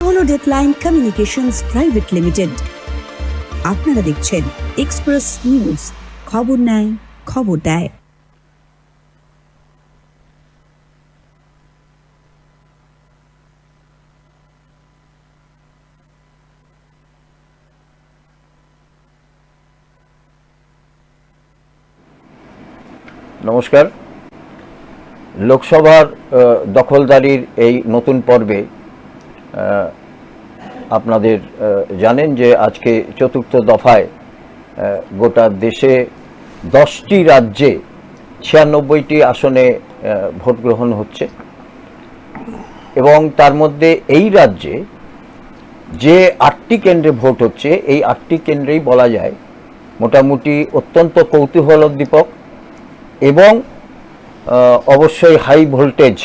হলো deadline communications private limited. আপনারা দেখছেন এক্সপ্রেস নিউজ, খবর নেয়, খবর দেয়। নমস্কার। লোকসভার দখলদারির এই নতুন পর্বে আপনাদের জানেন যে আজকে চতুর্থ দফায় গোটা দেশে 10টি রাজ্যে 96টি আসনে ভোট গ্রহণ হচ্ছে এবং তার মধ্যে এই রাজ্যে যে 8টি কেন্দ্রে ভোট হচ্ছে, এই 8টি কেন্দ্রেই বলা যায় মোটামুটি অত্যন্ত কৌতূহলোদ্দীপক এবং অবশ্যই হাই ভোল্টেজ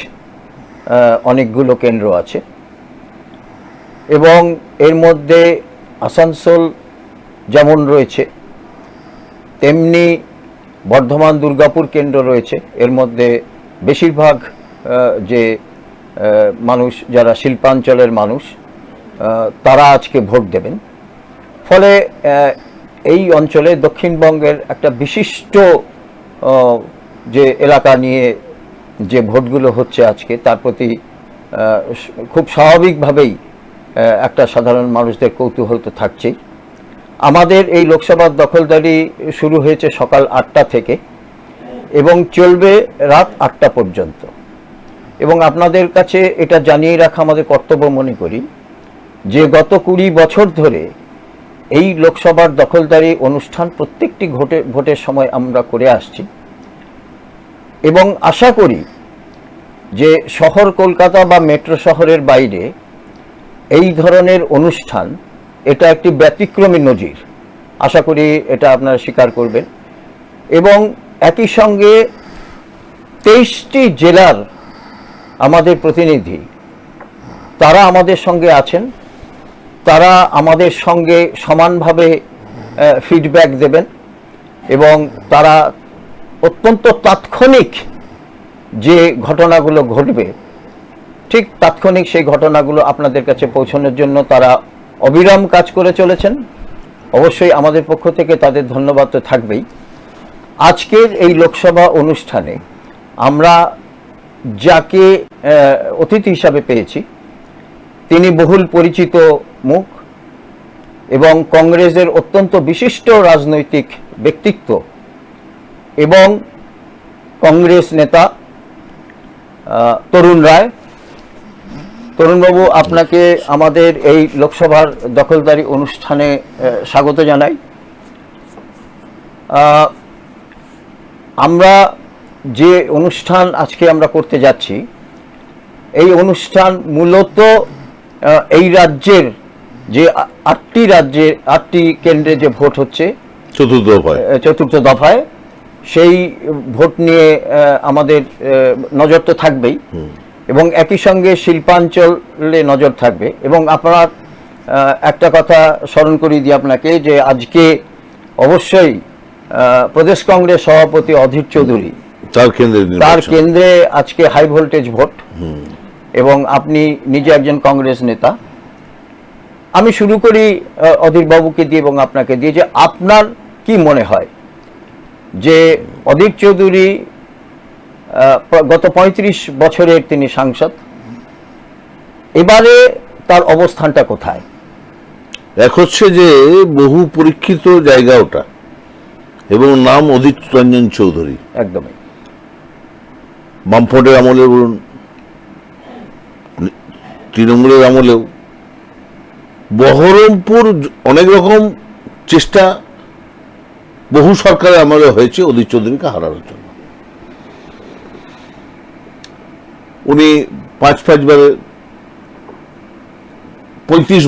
অনেকগুলো কেন্দ্র আছে এবং এর মধ্যে আসানসোল যেমন রয়েছে তেমনি বর্ধমান দুর্গাপুর কেন্দ্র রয়েছে। এর মধ্যে বেশিরভাগ যে মানুষ যারা শিল্পাঞ্চলের মানুষ তারা আজকে ভোট দেবেন। ফলে এই অঞ্চলে দক্ষিণবঙ্গের একটা বিশিষ্ট যে এলাকা নিয়ে যে ভোটগুলো হচ্ছে আজকে, তার প্রতি খুব স্বাভাবিকভাবেই একটা সাধারণ মানুষদের কৌতূহল তো থাকছেই। আমাদের এই লোকসভার দখলদারি শুরু হয়েছে সকাল 8টা থেকে এবং চলবে রাত 8টা পর্যন্ত। এবং আপনাদের কাছে এটা জানিয়ে রাখা আমাদের কর্তব্য মনে করি যে গত 20 বছর ধরে এই লোকসভার দখলদারি অনুষ্ঠান প্রত্যেকটি ভোটের সময় আমরা করে আসছি এবং আশা করি যে শহর কলকাতা বা মেট্রো শহরের বাইরে এই ধরনের অনুষ্ঠান এটা একটি ব্যতিক্রমী নজির। আশা করি এটা আপনারা স্বীকার করবেন। এবং একই সঙ্গে 23টি জেলার আমাদের প্রতিনিধি তারা আমাদের সঙ্গে আছেন, তারা আমাদের সঙ্গে সমানভাবে ফিডব্যাক দেবেন এবং তারা অত্যন্ত তাৎক্ষণিক যে ঘটনাগুলো ঘটবে ঠিক তাৎক্ষণিক সেই ঘটনাগুলো আপনাদের কাছে পৌঁছানোর জন্য তারা অবিরাম কাজ করে চলেছেন। অবশ্যই আমাদের পক্ষ থেকে তাদের ধন্যবাদ তো থাকবেই। আজকের এই লোকসভা অনুষ্ঠানে আমরা যাকে অতিথি হিসাবে পেয়েছি তিনি বহুল পরিচিত মুখ এবং কংগ্রেসের অত্যন্ত বিশিষ্ট রাজনৈতিক ব্যক্তিত্ব এবং কংগ্রেস নেতা তরুণ রায়। তরুণবাবু, আপনাকে আমাদের এই লোকসভার দখলদারি অনুষ্ঠানে স্বাগত জানাই। আমরা যে অনুষ্ঠান আজকে আমরা করতে যাচ্ছি এই অনুষ্ঠান মূলত এই রাজ্যের যে 8টি কেন্দ্রে যে ভোট হচ্ছে চতুর্থ দফায় সেই ভোট নিয়ে আমাদের নজর তো থাকবেই এবং একই সঙ্গে শিল্পাঞ্চলে নজর থাকবে। এবং আপনার একটা কথা স্মরণ করিয়ে দিই আপনাকে যে আজকে অবশ্যই প্রদেশ কংগ্রেস সভাপতি অধীর চৌধুরী তার কেন্দ্রে আজকে হাই ভোল্টেজ ভোট এবং আপনি নিজে একজন কংগ্রেস নেতা। আমি শুরু করি অধীর বাবুকে দিয়ে এবং আপনাকে দিয়ে যে আপনার কি মনে হয় যে অধীর চৌধুরী গত 35 বছরের তিনি সাংসদ, এবারে তার অবস্থানটা কোথায়? এক হচ্ছে যে বহু পরীক্ষিত জায়গা ওটা এবং নাম অধীর রঞ্জন চৌধুরী। একদমই বামফ্রন্টের আমলে বলুন, তৃণমূলের আমলেও বহরমপুর অনেক রকম চেষ্টা বহু সরকারের আমলে হয়েছে অধীর চৌধুরীকে হারানোর জন্য। উনি 5-5বারে 35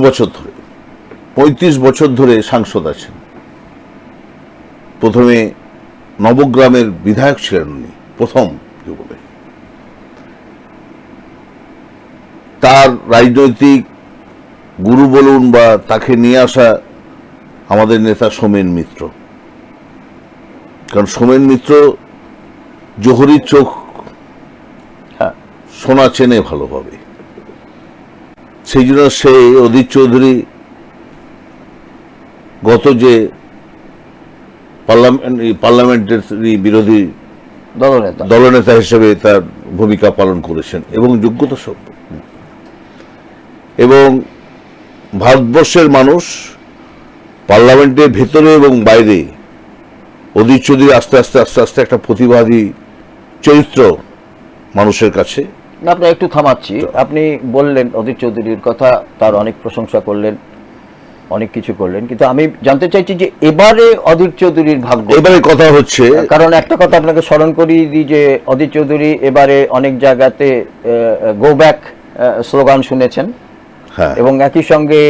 বছর ধরে সাংসদ আছেন। প্রথমে নবগ্রামের বিধায়ক ছিলেন উনি, প্রথম জীবনে। তার রাজনৈতিক গুরু বলুন বা তাকে নিয়ে আসা আমাদের নেতা সোমেন মিত্র, কারণ সোমেন মিত্র জোহরির চোখ সোনা চেনে ভালোভাবে। সেই জন্য সে অধীর চৌধুরী গত যে পার্লামেন্টের বিরোধী দলনেতা হিসেবে তার ভূমিকা পালন করেছেন এবং যোগ্যতা সম্পন্ন। এবং ভারতবর্ষের মানুষ পার্লামেন্টের ভেতরে এবং বাইরে অধীর চৌধুরী আস্তে আস্তে আস্তে আস্তে একটা প্রতিবাদী চরিত্র মানুষের কাছে। আপনার একটু থামাচ্ছি, আপনি বললেন অধীর চৌধুরীর কথা, তার অনেক প্রশংসা করলেন, অনেক কিছু করলেন, কিন্তু আমি জানতে চাইছি যে এবারে অধীর চৌধুরীর ভাগ্য। এবারে কথা হচ্ছে, কারণ একটা কথা আপনাকে স্মরণ করিয়ে দিই যে অধীর চৌধুরী এবারে অনেক জায়গাতে গো ব্যাক স্লোগান শুনেছেন, এবং একই সঙ্গে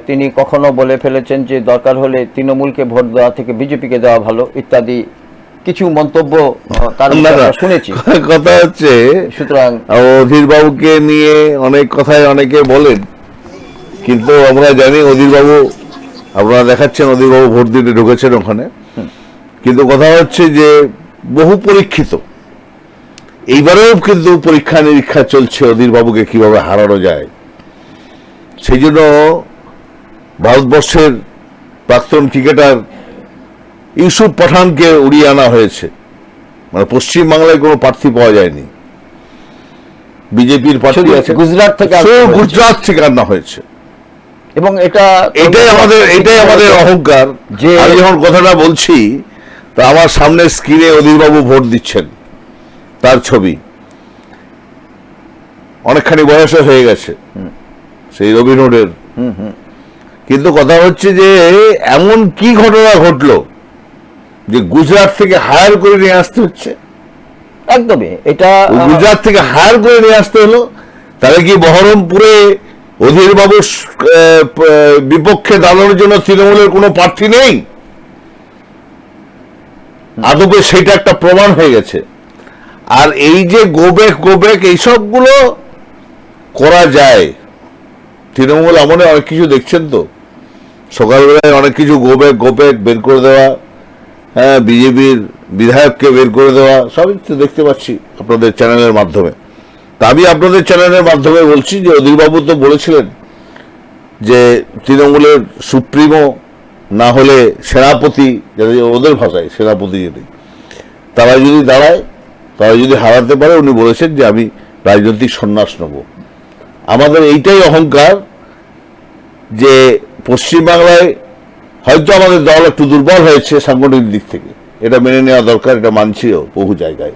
তিনি কখনো বলে ফেলেছেন যে দরকার হলে তৃণমূলকে ভোট দেওয়া থেকে বিজেপিকে দেওয়া ভালো ইত্যাদি কিছু মন্তব্য তার শুনেছি। কথা হচ্ছে, সুতরাং অধীর বাবুকে নিয়ে অনেক কথাই অনেকে বলেন, কিন্তু আমরা জানি অধীর বাবু, আপনারা দেখাচ্ছেন অধীর বাবু ভোট দিতে ঢুকেছেন ওখানে, কিন্তু কথা হচ্ছে যে বহু পরীক্ষিত, এইবারেও কিন্তু পরীক্ষা নিরীক্ষা চলছে অধীর বাবুকে কিভাবে হারানো যায়। সেই জন্য ভারতবর্ষের প্রাক্তন ক্রিকেটার ইউসুফ পাঠানকে উড়িয়ে আনা হয়েছে, মানে পশ্চিমবাংলায় কোনো প্রার্থী পাওয়া যায়নি, বিজেপির প্রার্থী আছে গুজরাট থেকে আনা হয়েছে। এবং এটাই আমাদের অহংকার যে আমি যখন কথাটা বলছি, তা আমার সামনের স্ক্রিনে অধীরবাবু ভোট দিচ্ছেন, তার ছবি, অনেকখানি বয়স হয়ে গেছে সেই রবিন হুডের। কিন্তু কথা হচ্ছে যে এমন কি ঘটনা ঘটলো যে গুজরাট থেকে হায়ার করে নিয়ে আসতে হচ্ছে। একদমই, এটা গুজরাট থেকে হায়ার করে নিয়ে আসতে হলো। তাহলে কি বহরমপুরে অধীর বাবুর বিপক্ষে দাঁড়ানোর জন্য তৃণমূলের কোনো প্রার্থী নেই? আদপে সেটা একটা প্রমাণ হয়ে গেছে। আর এই যে গোবেক এইসবগুলো করা যায়, তৃণমূল আমলে অনেক কিছু দেখছেন তো, সকালবেলায় অনেক কিছু গোবেক বের করে দেওয়া, হ্যাঁ, বিজেপির বিধায়ককে বের করে দেওয়া, সবই তো দেখতে পাচ্ছি আপনাদের চ্যানেলের মাধ্যমে। তা আমি আপনাদের চ্যানেলের মাধ্যমে বলছি যে অধীরবাবু তো বলেছিলেন যে তৃণমূলের সুপ্রিমো না হলে সেনাপতি, ওদের ভাষায় সেনাপতি যদি, তারা যদি দাঁড়ায়, তারা যদি হারাতে পারে, উনি বলেছেন যে আমি রাজনৈতিক সন্ন্যাস নেব। আমাদের এইটাই অহংকার যে পশ্চিমবাংলায় হয়তো আমাদের দল একটু দুর্বল হয়েছে সাংগঠনিক দিক থেকে, এটা মেনে নেওয়া দরকার, এটা মানছিও বহু জায়গায়।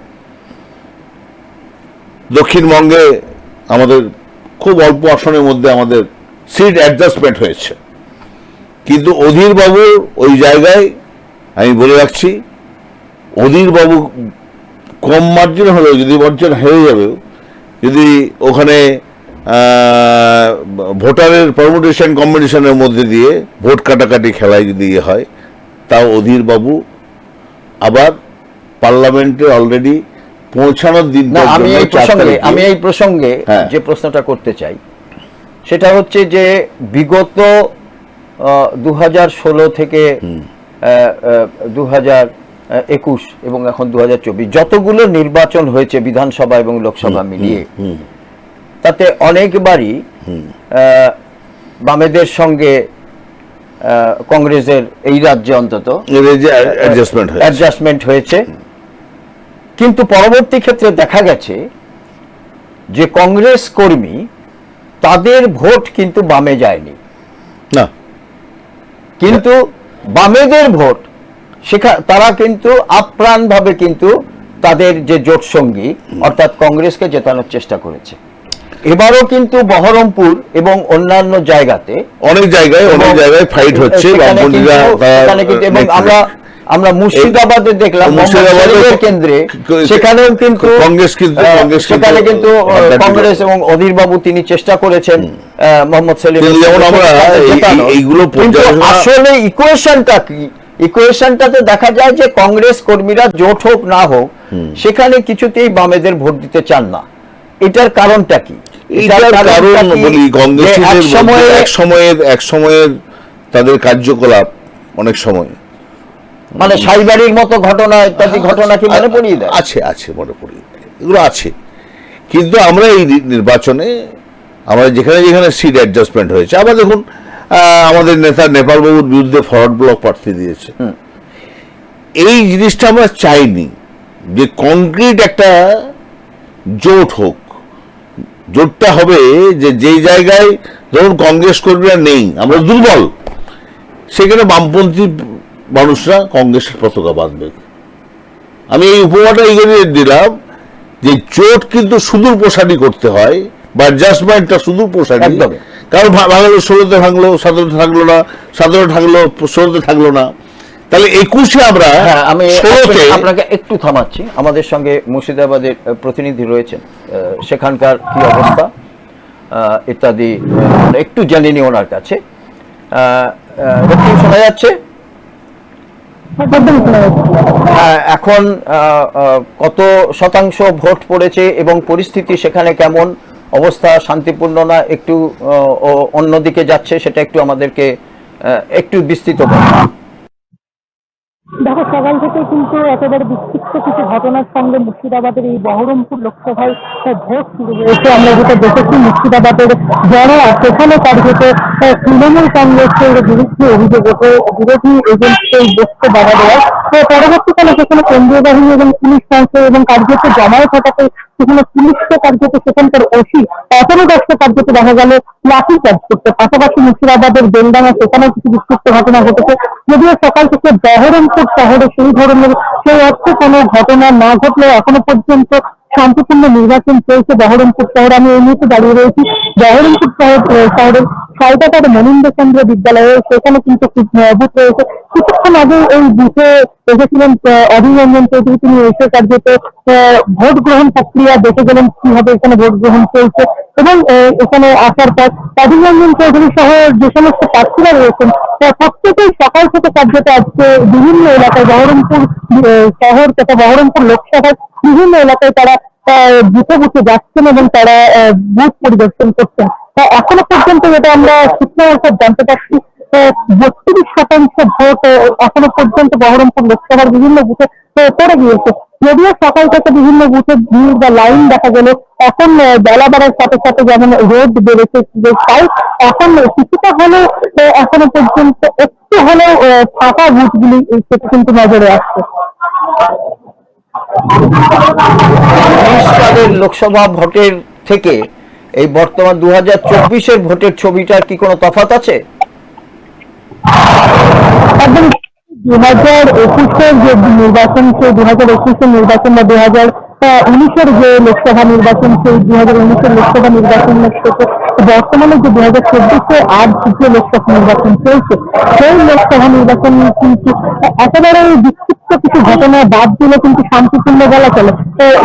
দক্ষিণবঙ্গে আমাদের খুব অল্প আসনের মধ্যে আমাদের সিট অ্যাডজাস্টমেন্ট হয়েছে, কিন্তু অধীর বাবু ওই জায়গায়, আমি বলে রাখছি, অধীর বাবু কম মার্জিন হলেও, যদি মার্জিন হেরে যাবে, যদি ওখানে ভোটারের পারমুটেশন কম্বিনেশনের মধ্যে দিয়ে ভোট কাটাকাটি খেলায় যদি হয়, তাও অধীর বাবু আবার পার্লামেন্টে অলরেডি পৌঁছানোর দিন। আমি এই প্রসঙ্গে যে প্রশ্নটা করতে চাই সেটা হচ্ছে যে বিগত 2016 থেকে 2021 এবং এখন 2024 যতগুলো নির্বাচন হয়েছে বিধানসভা এবং লোকসভা মিলিয়ে, তাতে অনেকবারই বামেদের সঙ্গে কংগ্রেসের এই রাজ্যে অন্তত অ্যাডজাস্টমেন্ট হয়েছে। কিন্তু পরবর্তী ক্ষেত্রে দেখা গেছে যে কংগ্রেস কর্মী, তাদের ভোট কিন্তু বামে যায়নি না, কিন্তু বামেদের ভোট তারা কিন্তু আপ্রাণভাবে কিন্তু তাদের যে জোট সঙ্গী অর্থাৎ কংগ্রেসকে জেতানোর চেষ্টা করেছে। এবারও কিন্তু বহরমপুর এবং অন্যান্য জায়গাতে অনেক জায়গায় ফাইট হচ্ছে, এবং আমরা মুর্শিদাবাদে দেখলাম কেন্দ্রে, সেখানেও কিন্তু সেখানে কিন্তু কংগ্রেস এবং অধীর বাবু তিনি চেষ্টা করেছেন মোহাম্মদ সেলিম। আসলে ইকুয়েশনটা কি? ইকুয়েশনটাতে দেখা যায় যে কংগ্রেস কর্মীরা জোট হোক না হোক, সেখানে কিছুতেই বামেদের ভোট দিতে চান না। এটার কারণটা কি? এক সময়ের তাদের কার্যকলাপ অনেক সময়, মানে সাইবাড়ির মতো ঘটনা ইত্যাদি ঘটনা কি মনে পড়িয়ে দেয়? আছে মনে পড়িয়ে দেয়, এগুলো আছে। কিন্তু আমরা এই নির্বাচনে আমাদের যেখানে যেখানে সিট অ্যাডজাস্টমেন্ট হয়েছে। আবার দেখুন আমাদের নেতা নেপালবাবুর বিরুদ্ধে ফরওয়ার্ড ব্লক প্রার্থী দিয়েছে। এই জিনিসটা আমরা চাইনি যে কংক্রিট একটা জোট হোক। জোটটা হবে যে যেই জায়গায় ধরুন কংগ্রেস কর্মীরা নেই, আমরা দুর্বল, সেখানে বামপন্থী মানুষরা কংগ্রেসের পতাকা বাঁধবে। আমি এই উপমাটা এই জন্য দিলাম যে জোট কিন্তু সুদূর প্রসারী করতে হয়, বা অ্যাডজাস্টমেন্টটা সুদূর প্রসারী। কারণ ভাঙলো 16তে ভাঙলো, 17তে থাকলো না, 17 থাকলো 16তে থাকলো না, তাহলে 21-এ আমরা আমি আপনাকে একটু থামাচ্ছি। আমাদের সঙ্গে মুর্শিদাবাদের প্রতিনিধি রয়েছেন, সেখানকার কি অবস্থা ইত্যাদি একটু জেনে নি ওনার কাছে। শোনা যাচ্ছে? এখন কত শতাংশ ভোট পড়েছে এবং পরিস্থিতি সেখানে কেমন, অবস্থা শান্তিপূর্ণ না একটু অন্যদিকে যাচ্ছে, সেটা একটু আমাদেরকে একটু বিস্তৃত বলুন। দেখো, সকাল থেকে কিন্তু একেবারে বিক্ষিপ্ত কিছু ঘটনার সঙ্গে মুর্শিদাবাদের এই বহরমপুর লোকসভায় ভোট শুরু হয়েছে। আমরা যেটা দেখেছি মুর্শিদাবাদের যারা সেখানে কার্যত তৃণমূল কংগ্রেসের বিরুদ্ধে অভিযোগ ওঠে, বিরোধী এজেন্টকে বসতে বাধা দেওয়া। পরবর্তীকালে সেখানে কেন্দ্রীয় বাহিনী এবং পুলিশ সংস্থা এবং কার্যত জমায়েত হঠাতে সেখানে পুলিশকে কার্যত সেখানকার ওসি অপরাধ কার্যত দেখা গেল লাঠিচার্জ করতে। পাশাপাশি মুর্শিদাবাদের বেলডাঙ্গা সেখানেও কিছু বিক্ষিপ্ত ঘটনা ঘটেছে। যদিও সকাল থেকে বহরমপুর শহরে সেই ধরনের সেই অর্থে কোনো ঘটনা না ঘটলেও এখনো পর্যন্ত শান্তিপূর্ণ নির্বাচন চলছে বহরমপুর শহরে। আমি এই মুহূর্তে দাঁড়িয়ে রয়েছি বহরমপুর শহরের সাইদাটার মনীন্দ্র চন্দ্র বিদ্যালয়ে। সেখানে কিন্তু বুথ রয়েছে। কিছুক্ষণ আগে এই বুথে এসেছিলেন অধীর রঞ্জন চৌধুরী। তিনি এসে কার্যত ভোট গ্রহণ প্রক্রিয়া দেখে গেলেন কিভাবে এখানে ভোট গ্রহণ চলছে, এবং এখানে আসার পর অধীর রঞ্জন চৌধুরী সহ যে সমস্ত প্রার্থীরা রয়েছেন প্রত্যেকেই সকাল থেকে কার্যত আজকে বিভিন্ন এলাকায় বহরমপুর শহর তথা বহরমপুর লোকসভার বিভিন্ন এলাকায় তারা বুথে বুথে যাচ্ছেন এবং তারা বুথ পরিদর্শন করছেন। এখনো পর্যন্ত যেটা আমরা সূত্র জানতে পারছি 32% ভোট এখনো পর্যন্ত বহরমপুর লোকসভার বিভিন্ন বুথে পড়ে গিয়েছে। যদিও সকাল থেকে বিভিন্ন বুথে ভিড় বা লাইন দেখা গেল, এখন বেলা বাড়ার সাথে সাথে যেমন রোদ বেড়েছে তাই এখন কিছুটা হলেও এখনো পর্যন্ত একটু হলেও ফাঁকা বুথগুলি সেটা কিন্তু নজরে আসছে। লোকসভা ভোটের থেকে এই বর্তমান 2024-এর ভোটের ছবিটার কি কোনো তফাৎ আছে? 2021-এর যে নির্বাচন, সেই 2021-এর নির্বাচন বা 2019-এর যে লোকসভা নির্বাচন, সেই 2019-এর লোকসভা নির্বাচনের থেকে বর্তমানে যে 2024-এ যে লোকসভা নির্বাচন চলছে, সেই লোকসভা নির্বাচন কিন্তু একেবারে বিক্ষিপ্ত কিছু ঘটনা বাদ দিলে কিন্তু শান্তিপূর্ণ বলা চলে।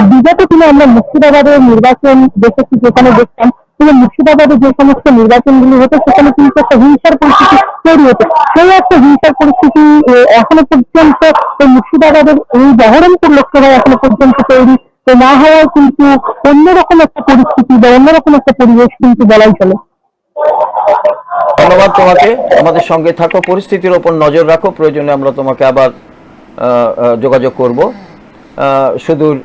বিগত দিনে আমরা মুর্শিদাবাদের নির্বাচন দেখেছি, যেখানে দেখতাম কিন্তু মুর্শিদাবাদে যে সমস্ত নির্বাচনগুলি হতো সেখানে কিন্তু একটা হিংসার পরিস্থিতি তৈরি হতো। সেই একটা হিংসার পরিস্থিতি এখনো পর্যন্ত মুর্শিদাবাদের এই বহরমপুর লোকসভায় এখনো পর্যন্ত তৈরি না হওয়ায় কিন্তু অন্যরকম একটা পরিস্থিতি বা অন্যরকম একটা পরিবেশ কিন্তু বলাই চলে। ধন্যবাদ তোমাকে। আমাদের সঙ্গে থাকো, পরিস্থিতির ওপর নজর রাখো, প্রয়োজনে আমরা তোমাকে আবার যোগাযোগ করব। সুদূর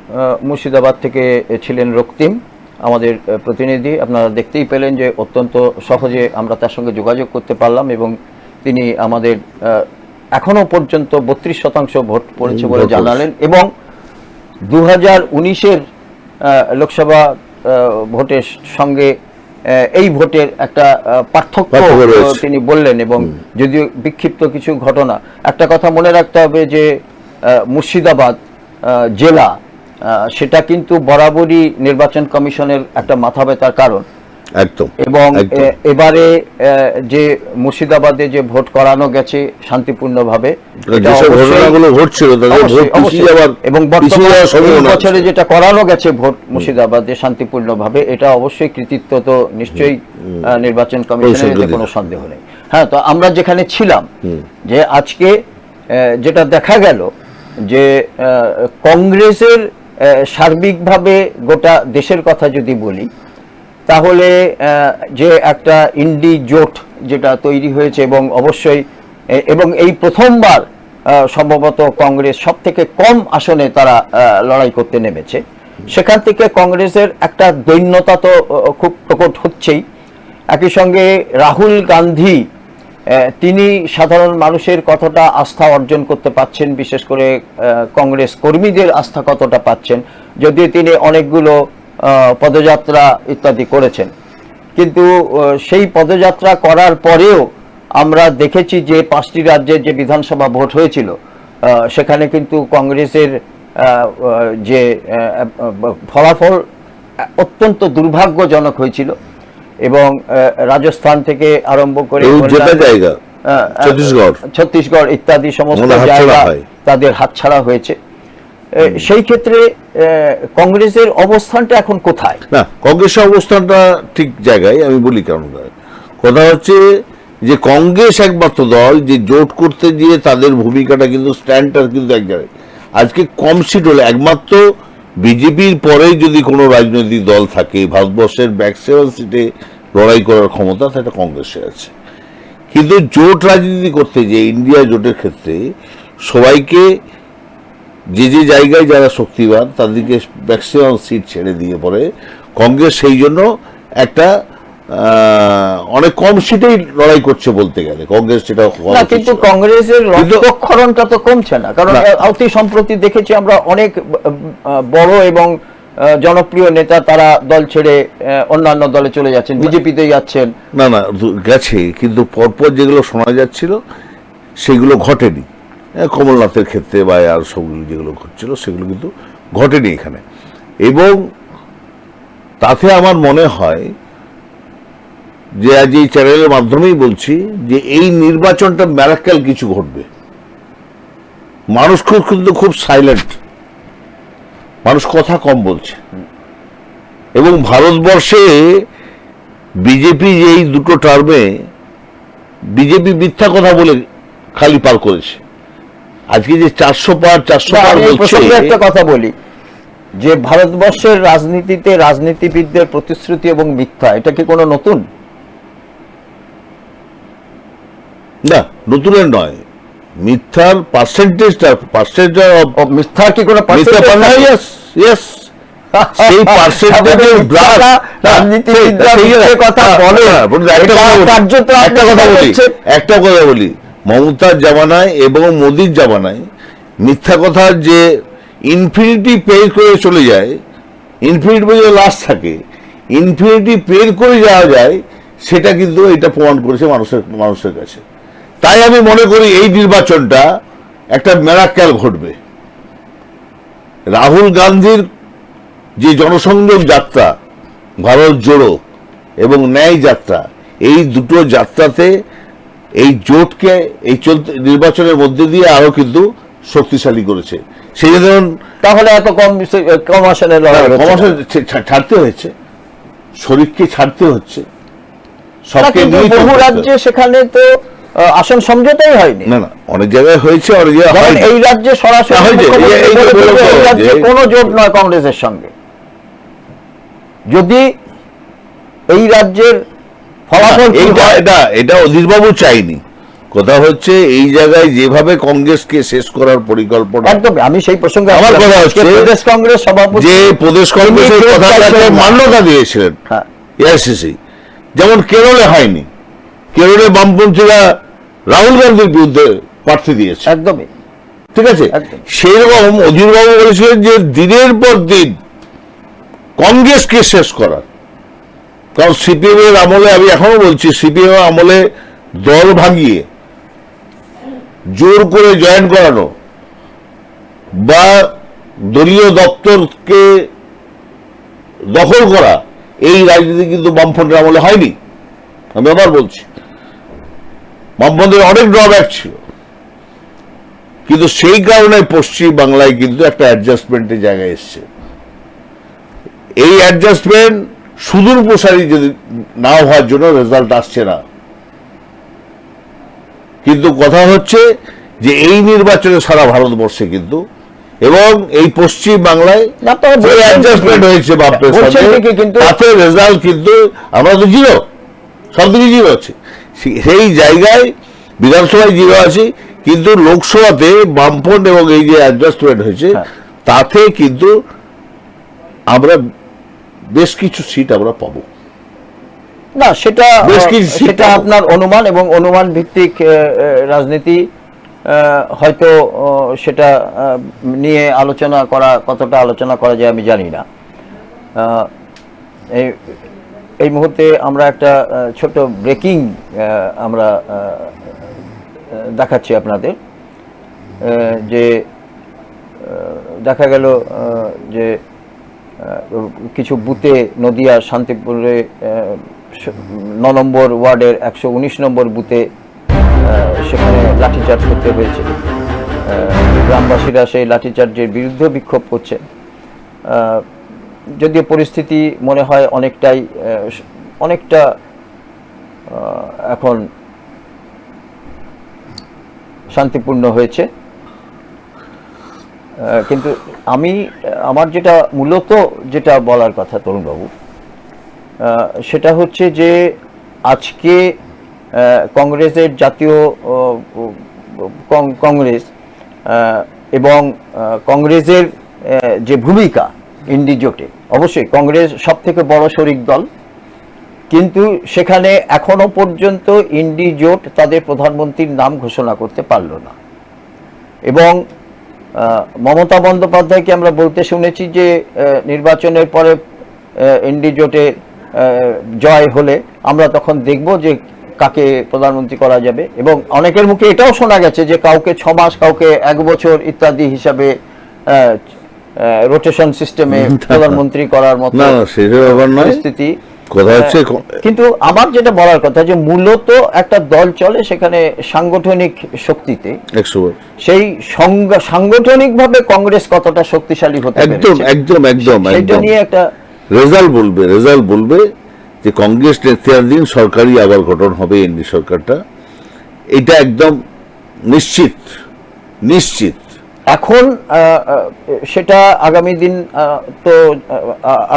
মুর্শিদাবাদ থেকে ছিলেন রক্তিম আমাদের প্রতিনিধি। আপনারা দেখতেই পেলেন যে অত্যন্ত সহজে আমরা তার সঙ্গে যোগাযোগ করতে পারলাম এবং তিনি আমাদের এখনো পর্যন্ত 32% ভোট পড়েছে বলে জানালেন এবং 2019-এর লোকসভা ভোটের সঙ্গে এই ভোটের একটা পার্থক্য তিনি বললেন। এবং যদিও বিক্ষিপ্ত কিছু ঘটনা, একটা কথা মনে রাখতে হবে যে মুর্শিদাবাদ জেলা সেটা কিন্তু বরাবরই নির্বাচন কমিশনের একটা মাথা ব্যথার কারণ। একদম। এবং এবারে যে মুর্শিদাবাদে যে ভোট করানো গেছে শান্তিপূর্ণভাবে, এবং বছরে যেটা করানো গেছে ভোট মুর্শিদাবাদে শান্তিপূর্ণভাবে, এটা অবশ্যই কৃতিত্ব তো নিশ্চয়ই নির্বাচন কমিশনের, কোনো সন্দেহ নেই। হ্যাঁ, তো আমরা যেখানে ছিলাম যে আজকে যেটা দেখা গেল যে কংগ্রেসের সার্বিকভাবে গোটা দেশের কথা যদি বলি তাহলে যে একটা ইন্ডি জোট যেটা তৈরি হয়েছে এবং অবশ্যই এবং এই প্রথমবার সম্ভবত কংগ্রেস সব থেকে কম আসনে তারা লড়াই করতে নেমেছে সেখান থেকে কংগ্রেসের একটা দৈন্যতা তো খুব প্রকট হচ্ছেই। একই সঙ্গে রাহুল গান্ধী তিনি সাধারণ মানুষের কতটা আস্থা অর্জন করতে পাচ্ছেন, বিশেষ করে কংগ্রেস কর্মীদের আস্থা কতটা পাচ্ছেন, যদিও তিনি অনেকগুলো পদযাত্রা ইত্যাদি করেছেন, কিন্তু সেই পদযাত্রা করার পরেও আমরা দেখেছি যে 5টি রাজ্যের যে বিধানসভা ভোট হয়েছিল সেখানে কিন্তু কংগ্রেসের যে ফলাফল অত্যন্ত দুর্ভাগ্যজনক হয়েছিল, এবং রাজস্থান থেকে আরম্ভ করে ছত্তিশগড় ইত্যাদি সমস্ত জায়গা তাদের হাতছাড়া হয়েছে। সেই ক্ষেত্রে কংগ্রেসের অবস্থানটা এখন কোথায়? না, কংগ্রেসের অবস্থানটা ঠিক জায়গায়, আমি বলি কারণ কথা হচ্ছে যে কংগ্রেস একমাত্র দল যে জোট করতে গিয়ে তাদের ভূমিকাটা কিন্তু স্ট্যান্ডটা কিন্তু এক জায়গায়। আজকে কম সিট হলে একমাত্র বিজেপির পরে যদি কোনো রাজনৈতিক দল থাকে ভারতবর্ষের ম্যাক্সিমাম সিটে লড়াই করার ক্ষমতা, সেটা কংগ্রেসের আছে। কিন্তু জোট রাজনীতি করতে যে ইন্ডিয়া জোটের ক্ষেত্রে সবাইকে যে যে জায়গায় যারা শক্তিবান তাদেরকে ম্যাক্সিমাম সিট ছেড়ে দিয়ে পরে কংগ্রেস সেই জন্য একটা অনেক কম সিটেই লড়াই করছে বলতে গেলে কংগ্রেস সেটা। কিন্তু কংগ্রেসের রক্তক্ষরণটা তো কমছে না, কারণ অতি সম্প্রতি দেখেছি আমরা অনেক বড় এবং জনপ্রিয় নেতা তারা দল ছেড়ে অন্যান্য দলে চলে যাচ্ছেন, বিজেপিতে যাচ্ছেন। না না গেছে, কিন্তু পরপর যেগুলো শোনা যাচ্ছিল সেগুলো ঘটেনি। কমলনাথের ক্ষেত্রে বা আর সবগুলো যেগুলো ঘটছিল সেগুলো কিন্তু ঘটেনি এখানে। এবং তাতে আমার মনে হয় যে আজ এই চ্যানেলের মাধ্যমেই বলছি যে এই নির্বাচনটা ম্যারাক্কেল কিছু ঘটবে। মানুষ কিন্তু খুব সাইলেন্ট, মানুষ কথা কম বলছে, এবং ভারতবর্ষে বিজেপি এই দুটো টার্মে বিজেপি মিথ্যা কথা বলে খালি পার করেছে। আজকে যে 400 পার বলছে, একটা কথা বলি যে ভারতবর্ষের রাজনীতিতে রাজনীতিবিদদের প্রতিশ্রুতি এবং মিথ্যা, এটা কি কোনো নতুন? না, নতুনের নয়। মিথ্যার পার্সেন্টেজটা মিথ্যার কি কোনো সেই পার্সেন্টেজের একটা কথা বলি, মমতার জামানায় এবং মোদির জামানায় মিথ্যা কথার যে ইনফিনিটি পে করে চলে যায়, ইনফিনিটি পর্যন্ত লাস্ট থাকে, ইনফিনিটি পে করে যাওয়া যায়, সেটা কিন্তু এটা প্রমাণ করেছে মানুষের কাছে। তাই আমি মনে করি এই নির্বাচনটা একটা ম্যারাক্কেল ঘটবে। রাহুল গান্ধীর যে জনসংযোগ যাত্রা, ভারত জোড়ো এবং ন্যায় যাত্রা, এই দুটো যাত্রাতে এই জোটকে এই নির্বাচনের মধ্যে দিয়ে আরো কিন্তু শক্তিশালী করেছে। সেই জন্য তাহলে এত কম আসনে ছাড়তে হয়েছে, শরীরকে ছাড়তে হচ্ছে সবকে। বহু রাজ্যে সেখানে তো আসন সমঝোতাই হয়নি। না না, অনেক জায়গায় হয়েছে, অনেক জায়গায় হয়নি। এই রাজ্যে সরাসরি কোনো জোট নয় কংগ্রেসের সঙ্গে। যদি এই রাজ্যের ফলাফল এটা অধীরবাবু চাইনি। কথা হচ্ছে এই জায়গায় যেভাবে কংগ্রেসকে শেষ করার পরিকল্পনা, একদম আমি সেই প্রসঙ্গে আমার কথা হচ্ছে প্রদেশ কংগ্রেস সভাপতি যে প্রদেশ কংগ্রেসের কথাটাকে মান্যতা দিয়েছিলেন এআইসিসি, যেমন কেরলে হয়নি। কেরলে বামপন্থীরা রাহুল গান্ধীর বিরুদ্ধে প্রার্থী দিয়েছে, একদমই ঠিক আছে। সেই রকম অধীরবাবু বলেছিলেন যে দিনের পর দিন কংগ্রেসকে শেষ করার, কারণ সিপিএম এর আমলে, আমি এখনো বলছি, সিপিএম এর আমলে দল ভাঙিয়ে জোর করে জয়েন করানো বা দলীয় দপ্তরকে দখল করা, এই রাজনীতি কিন্তু বামফ্রন্টের আমলে হয়নি। আমি আবার বলছি, বামফ্রন্টের অনেক ড্রব্যাক ছিল, কিন্তু সেই কারণে পশ্চিম বাংলায় কিন্তু একটা অ্যাডজাস্টমেন্টের জায়গায় এসছে। এই অ্যাডজাস্টমেন্ট সুদূর প্রসারী যদি না হওয়ার জন্য রেজাল্ট আসছে না। কিন্তু কথা হচ্ছে যে এই নির্বাচনে সারা ভারতবর্ষে কিন্তু এবং এই পশ্চিম বাংলায় অ্যাডজাস্টমেন্ট হয়েছে বাপের সাথে, তাতে রেজাল্ট কিন্তু আমরা তো জিরো, সবদিকে জিরো আছে। সেই জায়গায় বিধানসভায় জিরো আছে, কিন্তু লোকসভাতে বামফ্রন্ট এবং এই যে অ্যাডজাস্টমেন্ট হয়েছে তাতে কিন্তু আমরা বেশ কিছু সিট আমরা পাবো। না, সেটা বেশ কিছু সিট সেটা পাবো। আপনার অনুমান, এবং অনুমান ভিত্তিক রাজনীতি হয়তো সেটা নিয়ে আলোচনা করা, কতটা আলোচনা করা যায় আমি জানি না। এই মুহূর্তে আমরা একটা ছোট ব্রেকিং আমরা দেখাচ্ছি আপনাদের, যে দেখা গেল যে কিছু বুথে, নদিয়া শান্তিপুরে 9 নম্বর ওয়ার্ডের 119 নম্বর বুথে সেখানে লাঠিচার্জ করতে হয়েছে। গ্রামবাসীরা সেই লাঠিচার্জের বিরুদ্ধে বিক্ষোভ করছে। যদিও পরিস্থিতি মনে হয় অনেকটা এখন শান্তিপূর্ণ হয়েছে, কিন্তু আমার যেটা বলার কথা তরুণবাবু, সেটা হচ্ছে যে আজকে কংগ্রেসের জাতীয় কংগ্রেস এবং কংগ্রেসের যে ভূমিকা ইন্ডি জোটে, অবশ্যই কংগ্রেস সব থেকে বড় শরিক দল, কিন্তু সেখানে এখনো পর্যন্ত ইন্ডি জোট তাদের প্রধানমন্ত্রীর নাম ঘোষণা করতে পারল না। এবং মমতা বন্দ্যোপাধ্যায়কে আমরা বলতে শুনেছি যে নির্বাচনের পরে ইন্ডি জোটে জয় হলে আমরা তখন দেখব যে কাকে প্রধানমন্ত্রী করা যাবে। এবং অনেকের মুখে এটাও শোনা গেছে যে কাউকে 6 মাস, কাউকে 1 বছর ইত্যাদি হিসাবে রোটেশন সিস্টেমে প্রধানমন্ত্রী করার মতো পরিস্থিতি। কিন্তু আমার যেটা বলার কথা, যে মূলত একটা দল চলে সেখানে সাংগঠনিক শক্তিতে, সেই সাংগঠনিকভাবে কংগ্রেস কতটা শক্তিশালী হতে পেরেছে, একদম সেটা নিয়ে একটা রেজাল্ট বলবে যে কংগ্রেস নেতৃত্বাধীন সরকারই আবার গঠন হবে, এনডি সরকারটা, এটা একদম নিশ্চিত। এখন সেটা আগামী দিন, তো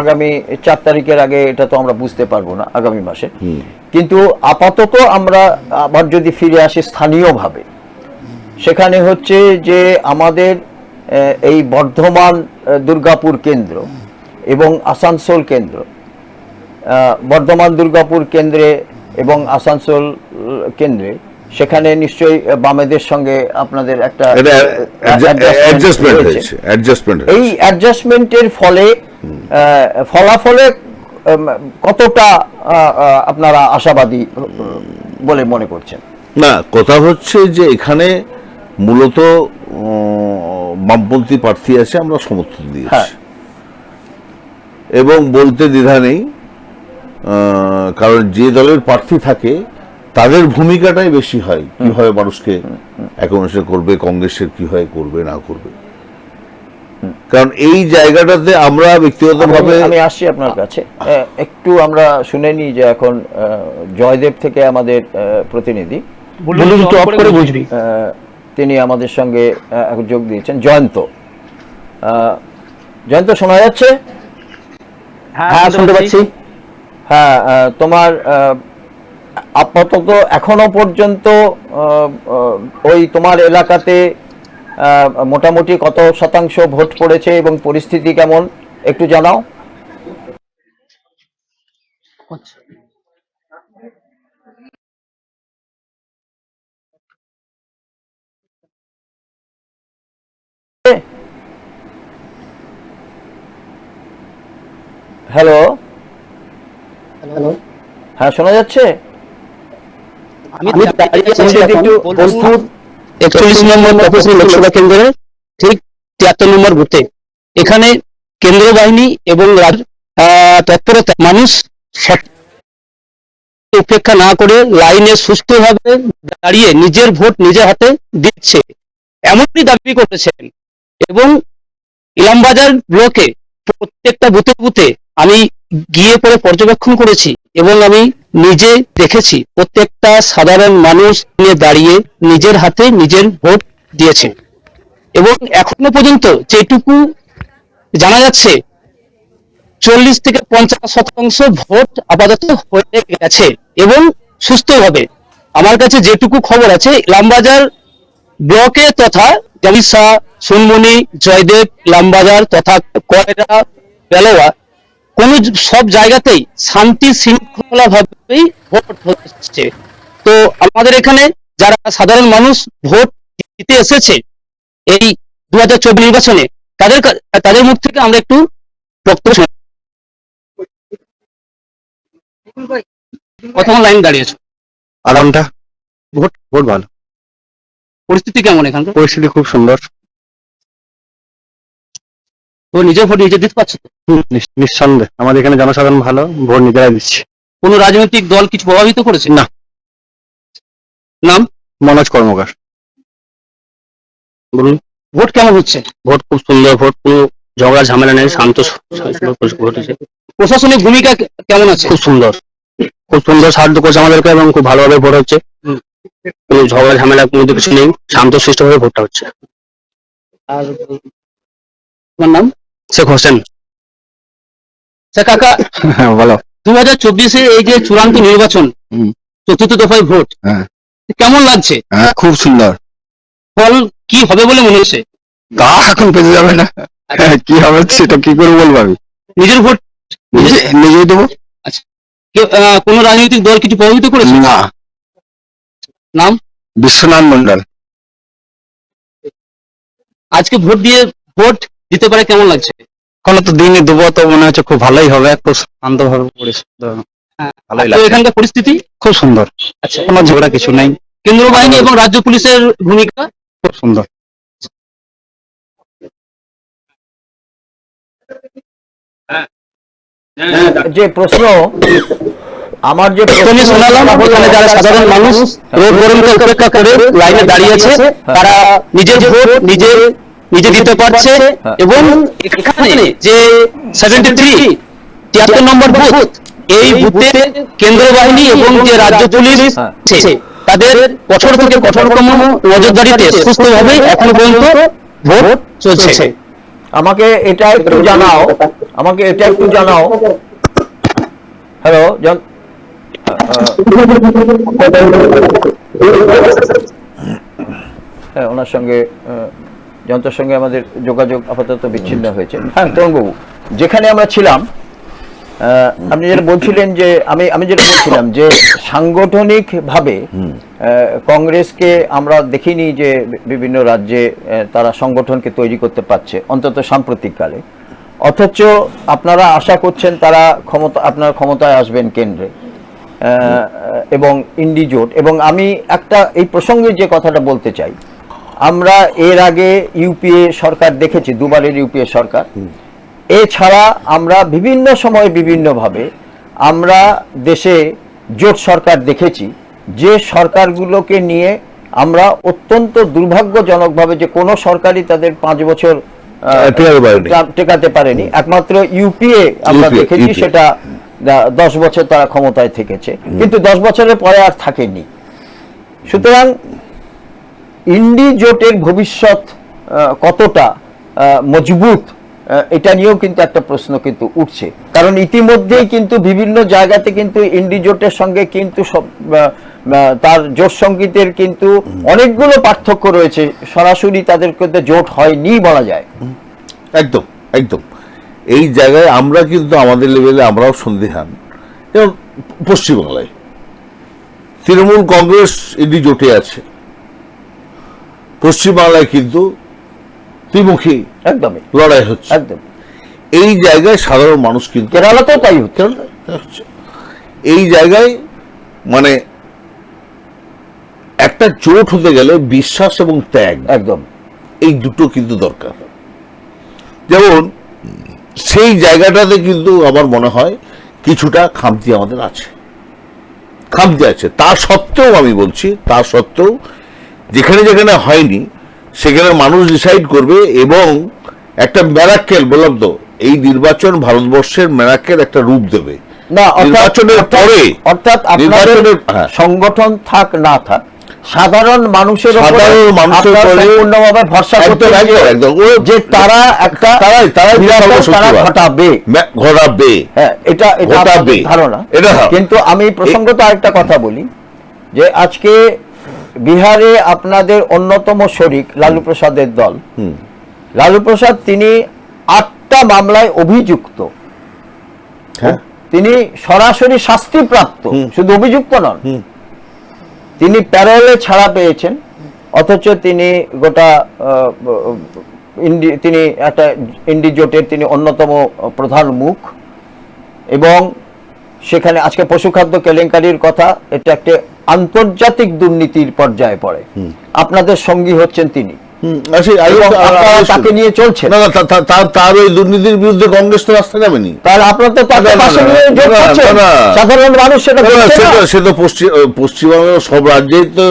আগামী 4 তারিখের আগে এটা তো আমরা বুঝতে পারবো না আগামী মাসে, কিন্তু আপাতত আমরা আবার যদি ফিরে আসি স্থানীয়ভাবে, সেখানে হচ্ছে যে আমাদের এই বর্ধমান দুর্গাপুর কেন্দ্র এবং আসানসোল কেন্দ্র, বর্ধমান দুর্গাপুর কেন্দ্রে এবং আসানসোল কেন্দ্রে, সেখানে নিশ্চয়ই বামেদের সঙ্গে আপনাদের একটা এই অ্যাডজাস্টমেন্টের ফলাফলে কতটা আপনারা আশাবাদী বলে মনে করছেন? না, কথা হচ্ছে যে এখানে মূলত বামপন্থী প্রার্থী আছে, আমরা সমর্থন দিয়েছি এবং বলতে দ্বিধা নেই, কারণ যে দলের প্রার্থী থাকে তাদের ভূমিকাটাই বেশি হয়, কিভাবে মানুষকে একমত করবে, কংগ্রেসের কি হয় করবে না করবে। কারণ এই জায়গাটাতে আমরা ব্যক্তিগতভাবে, আমি আসছি আপনার কাছে, একটু আমরা শুনে নিই যে এখন জয়দেব থেকে আমাদের প্রতিনিধি, তিনি আমাদের সঙ্গে যোগ দিয়েছেন। জয়ন্ত, শোনা যাচ্ছে? হ্যাঁ, শুনতে পাচ্ছি। হ্যাঁ, তোমার আপাতত এখনো পর্যন্ত ওই তোমার এলাকাতে মোটামুটি কত শতাংশ ভোট পড়েছে এবং পরিস্থিতি কেমন একটু জানাও। হ্যালো, হ্যাঁ শোনা যাচ্ছে? আমি দাঁড়িয়ে আছি এখন বোলপুর 41 নম্বর তপশিলি লোকসভা কেন্দ্রের ঠিক 73 নম্বর বুথে। এখানে কেন্দ্র বাহিনী এবং তৎপরতা, মানুষ উপেক্ষা না করে লাইনে সুস্থভাবে দাঁড়িয়ে নিজের ভোট নিজের হাতে দিচ্ছে, এমনই দাবি করেছেন। এবং ইলামবাজার ব্লকে প্রত্যেকটা বুথে আমি গিয়ে পরে পর্যবেক্ষণ করেছি এবং আমি নিজে দেখেছি প্রত্যেকটা সাধারণ মানুষ নিয়ে দাঁড়িয়ে নিজের হাতে নিজের ভোট দিয়েছে। এবং এখনো পর্যন্ত যেটুকু জানা যাচ্ছে 40 থেকে 50% ভোট আপাতত হয়ে গেছে এবং সুস্থভাবে। আমার কাছে যেটুকু খবর আছে, ইলামবাজার ব্লকে তথা জামিসা, সুনমুনি, জয়দেব, ইলামবাজার তথা কয়রা, পেলোয়া কোন সব জায়গাতেই শান্তি শৃঙ্খলা ভাবেই ভোট হচ্ছে। তো আমাদের এখানে যারা সাধারণ মানুষ ভোট দিতে এসেছে এই 2024 নির্বাচনে, তাদের মুখ থেকে আমরা একটু বক্তব্য শুনি। কতক্ষণ লাইন দাঁড়িয়েছো? আধা ঘন্টা। ভোট ভোট ভালো, পরিস্থিতি কেমন এখানকার? পরিস্থিতি খুব সুন্দর। তো নিজের ভোট নিজে দিতে পারছো তো? নিঃসন্দেহে আমাদের এখানে জনসাধারণ ভালো, ভোট নিজেরাই দিচ্ছে। কোন রাজনৈতিক দল কিছু প্রভাবিত করেছে? না। নাম? মনোজ কর্মকার। বলুন, ভোট কেমন হচ্ছে? ভোট খুব সুন্দর, ভোট কোনো ঝগড়া ঝামেলা নেই, শান্ত ভোট হচ্ছে। প্রশাসনিক ভূমিকা কেমন আছে? খুব সুন্দর, খুব সুন্দর সাহায্য করছে আমাদেরকে এবং খুব ভালোভাবে ভোট হচ্ছে। কোনো ঝগড়া ঝামেলা কোনো কিছু নেই, শান্তশিষ্টভাবে ভোটটা হচ্ছে। আর তোমার নাম? শেখ হোসেন। কাকা, বলো। 2024-এ এই যে চূড়ান্ত নির্বাচন, চতুর্থ দফায় ভোট, কেমন লাগছে? খুব সুন্দর। ফল কি হবে বলে মনে হচ্ছে? তা এখন পেতে যাবে না, কি হবে সেটা কি করে বলবো আমি। নিজের ভোট নিজেই দেবো। কোন রাজনৈতিক দল কিছু প্রভাবিত করেছে? না। নাম? বিশ্বনাথ মন্ডল। আজকে ভোট দিতে পারে কেমন লাগছে? এখনো তো দিনে দেবো, তো মনে হচ্ছে খুব ভালোই হবে, খুব শান্তভাবে ভালোই তো লাগছে। এখানকার পরিস্থিতি খুব সুন্দর, আচ্ছা, কোনো ঝগড়া কিছু নেই। কেন্দ্র বাহিনী এবং রাজ্য পুলিশের ভূমিকা খুব সুন্দর। যে প্রশ্ন, আমার যে আমি শোনালাম, এখানে যারা সাধারণ মানুষ রোড গরমকে উপেক্ষা করে লাইনে দাঁড়িয়েছে, তারা নিজের ভোট নিজে দিতে পারছে। এবং এখানে যে 73 নম্বর বুথ, এই বুথে কেন্দ্র বাহিনী এবং যে রাজ্য পুলিশ আছে, তাদের কঠোর থেকে কঠোরতম নজরদারিতে সুস্থভাবে এখনো পর্যন্ত ভোট চলছে। আমাকে এটা একটু জানাও, হ্যালো হ্যাঁ, ওনার সঙ্গে যন্ত্রের সঙ্গে আমাদের যোগাযোগ আপাতত বিচ্ছিন্ন হয়েছে। হ্যাঁ তরুণবাবু, যেখানে আমরা ছিলাম, আপনি যেটা বলছিলেন যে আমি যেটা বলছিলাম যে সাংগঠনিকভাবে কংগ্রেসকে আমরা দেখিনি যে বিভিন্ন রাজ্যে তারা সংগঠনকে তৈরি করতে পারছে, অন্তত সাম্প্রতিককালে। অথচ আপনারা আশা করছেন তারা আপনারা ক্ষমতায় আসবেন কেন্দ্রে, এবং ইন্ডি জোট। এবং আমি একটা এই প্রসঙ্গে যে কথাটা বলতে চাই, আমরা এর আগে ইউপিএ সরকার দেখেছি, দুবারের ইউপিএ সরকার। এছাড়া আমরা বিভিন্ন সময় বিভিন্নভাবে আমরা দেশে জোট সরকার দেখেছি, যে সরকারগুলোকে নিয়ে আমরা অত্যন্ত দুর্ভাগ্যজনকভাবে যে কোনো সরকারই তাদের 5 বছর টেকাতে পারেনি। একমাত্র ইউপিএ আমরা দেখেছি, সেটা 10 বছর তারা ক্ষমতায় থেকেছে, কিন্তু 10 বছরের পরে আর থাকেনি। সুতরাং ইন্ডি জোটের ভবিষ্যৎ কতটা মজবুত, এটা নিয়েও কিন্তু একটা প্রশ্ন কিন্তু উঠছে। কারণ ইতিমধ্যেই কিন্তু বিভিন্ন জায়গাতে কিন্তু ইন্ডি জোটের সঙ্গে কিন্তু তার জোট সঙ্গীতের কিন্তু অনেকগুলো পার্থক্য রয়েছে, সরাসরি তাদের কিন্তু জোট হয়নি বলা যায়। একদম একদম। এই জায়গায় আমরা কিন্তু আমাদের লেভেলে আমরাও সন্দিহান। যেমন পশ্চিমবাংলায় তৃণমূল কংগ্রেস ইডি জোটে আছে, পশ্চিমবাংলায় কিন্তু ত্রিমুখী একদমই লড়াই হচ্ছে। একদম। এই জায়গায় সাধারণ মানুষ কিন্তু, কেরালাতেও তাই হচ্ছে। এই জায়গায় মানে একটা জোট হতে গেলে বিশ্বাস এবং ত্যাগ, একদম, এই দুটো কিন্তু দরকার। যেমন সেই জায়গাটাতে কিন্তু আমার মনে হয় কিছুটা খামতি আমাদের আছে, তা সত্ত্বেও আমি বলছি, তা সত্ত্বেও যেখানে যেখানে হয়নি সেখানে মানুষ ডিসাইড করবে। এবং একটা মেরাক্কেল, বললাম তো, এই নির্বাচন ভারতবর্ষের মেরাক্কেল একটা রূপ দেবে। না, নির্বাচনের পরে, অর্থাৎ আপনাদের সংগঠন থাক না থাক, সাধারণ মানুষের পূর্ণভাবে ভরসা করতে হবে যে তারা একটা ঘটাবে। হ্যাঁ, এটা ধারণা। কিন্তু আমি প্রসঙ্গত আরেকটা কথা বলি, যে আজকে বিহারে আপনাদের অন্যতম শরিক লালু প্রসাদের দল, লালু প্রসাদ তিনি 8 একটা মামলায় অভিযুক্ত, হ্যাঁ তিনি সরাসরি শাস্তিপ্রাপ্ত, শুধু অভিযুক্ত নন, হুম। তিনি প্যারোলে ছাড়া পেয়েছেন, অথচ তিনি গোটা তিনি একটা ইন্ডি জোটের তিনি অন্যতম প্রধান মুখ, এবং সেখানে আজকে পশুখাদ্য কেলেঙ্কারির কথা, এটা একটা আন্তর্জাতিক দুর্নীতির পর্যায়ে পড়ে। আপনাদের সঙ্গী হচ্ছেন তিনি, এবং আপনারা তাকে নিয়ে চলছেন। না না, তার ওই দুর্নীতির বিরুদ্ধে কংগ্রেস তো রাস্তা যাবেনি। তাহলে আপনারা তো তাকে পাশে নিয়ে জোট করছেন। সাধারণ মানুষ সেটা বুঝছে না। সে তো পশ্চিমবঙ্গের সব রাজ্যেই তো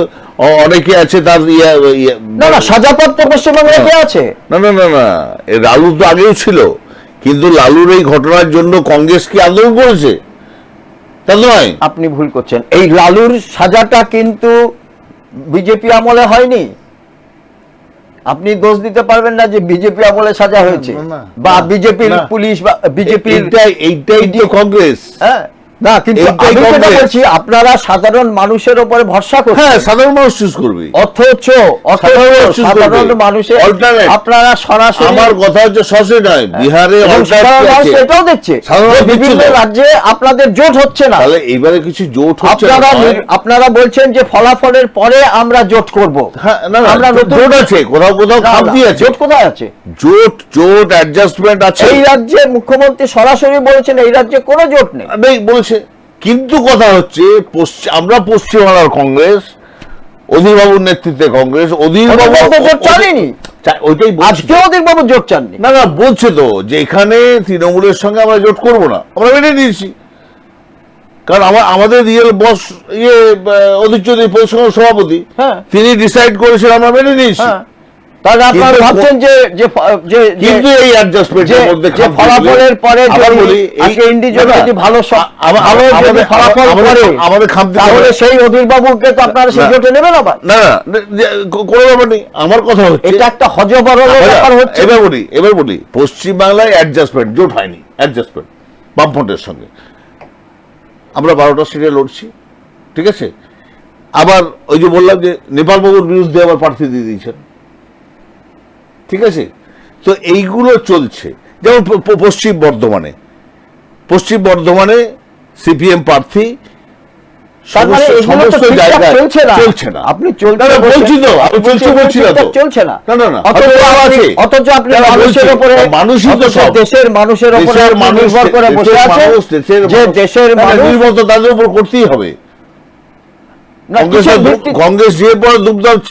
অনেকে আছে তার না না, সাজাপ্রাপ্ত পশ্চিমবঙ্গে কে আছে? না না না না, লালু তো আগেও ছিল, কিন্তু লালুর এই ঘটনার জন্য কংগ্রেস কি আন্দোলন করেছে? তা নয়। আপনি ভুল করছেন। এই লালুর সাজাটা কিন্তু বিজেপি আমলে হয়নি। আপনি দোষ দিতে পারবেন না যে বিজেপি আমলে সাজা হয়েছে, বা বিজেপির পুলিশ বা বিজেপির, এইটাই তো কংগ্রেস। হ্যাঁ না, কিন্তু আমি যেটা বলছি, আপনারা সাধারণ মানুষের উপরে ভরসা করছেন। হ্যাঁ, সাধারণ মানুষ চুজ করবে। অথচ সাধারণ মানুষের আপনারা সরাসরি, আমার কথা হচ্ছে সরাসরি নয়, বিহারে এটাও দেখছে বিভিন্ন রাজ্যে আপনাদের জোট হচ্ছে না। তাহলে এবারে কিছু জোট হচ্ছে না। আপনারা বলছেন যে ফলাফলের পরে আমরা জোট করব। হ্যাঁ, না না, আমরা জোট আছে, কোথাও কোথাও খামতি আছে। জোট কোথায় আছে? জোট অ্যাডজাস্টমেন্ট আছে। এই রাজ্যে মুখ্যমন্ত্রী সরাসরি বলেছেন এই রাজ্যে কোনো জোট নেই। বলছে, কিন্তু কথা হচ্ছে আমরা পশ্চিমবাংলার কংগ্রেস, অধীর বাবুর নেতৃত্বে কংগ্রেস, অধীর বাবু জোট চাননি, ওইটাই আজকে অধীর বাবু জোট চাননি। না না, বলছে তো যে এখানে তৃণমূলের সঙ্গে আমরা জোট করব না, আমরা মেনে নিয়েছি, কারণ আমাদের রিয়েল বস অধীর চৌধুরী পৌরসভার সভাপতি, তিনি ডিসাইড করেছেন, আমরা মেনে নিয়েছি। তাহলে আপনারা ভাবছেন যে কিন্তু এই অ্যাডজাস্টমেন্টের মধ্যে যে ফলাফলের পরে যদি ভালো ফলাফল করে আমাদের খামতি, তাহলে সেই অধীর বাবুকে তো আপনারা সেই জোটে নেবেন আবার? না না, কোনো ব্যাপার নেই। আমার কথা হচ্ছে এটা একটা হযবরলের ব্যাপার হচ্ছে। এবার বলি পশ্চিমবাংলায় অ্যাডজাস্টমেন্ট জোট হয়নি, অ্যাডজাস্টমেন্ট বামফ্রন্টের সঙ্গে। আমরা 12টা সিটে লড়ছি, ঠিক আছে। আবার ওই যে বললাম যে নেপাল বাবুর বিরুদ্ধে আবার প্রার্থী দিয়ে দিয়েছেন, ঠিক আছে। তো এইগুলো চলছে। যেমন পশ্চিম বর্ধমানে সিপিএম প্রার্থী সমস্ত জায়গায় চলছে না। আপনি বলছি তো, আমি বলছি না তো, চলছে না। অথচ আপনি মানুষের উপরে, মানুষই তো সব, দেশের মানুষের উপরে নির্ভর করে বসে আছে, যে দেশের মানুষ নির্ভর তো তাদের উপর করতেই হবে। কংগ্রেস যে পরে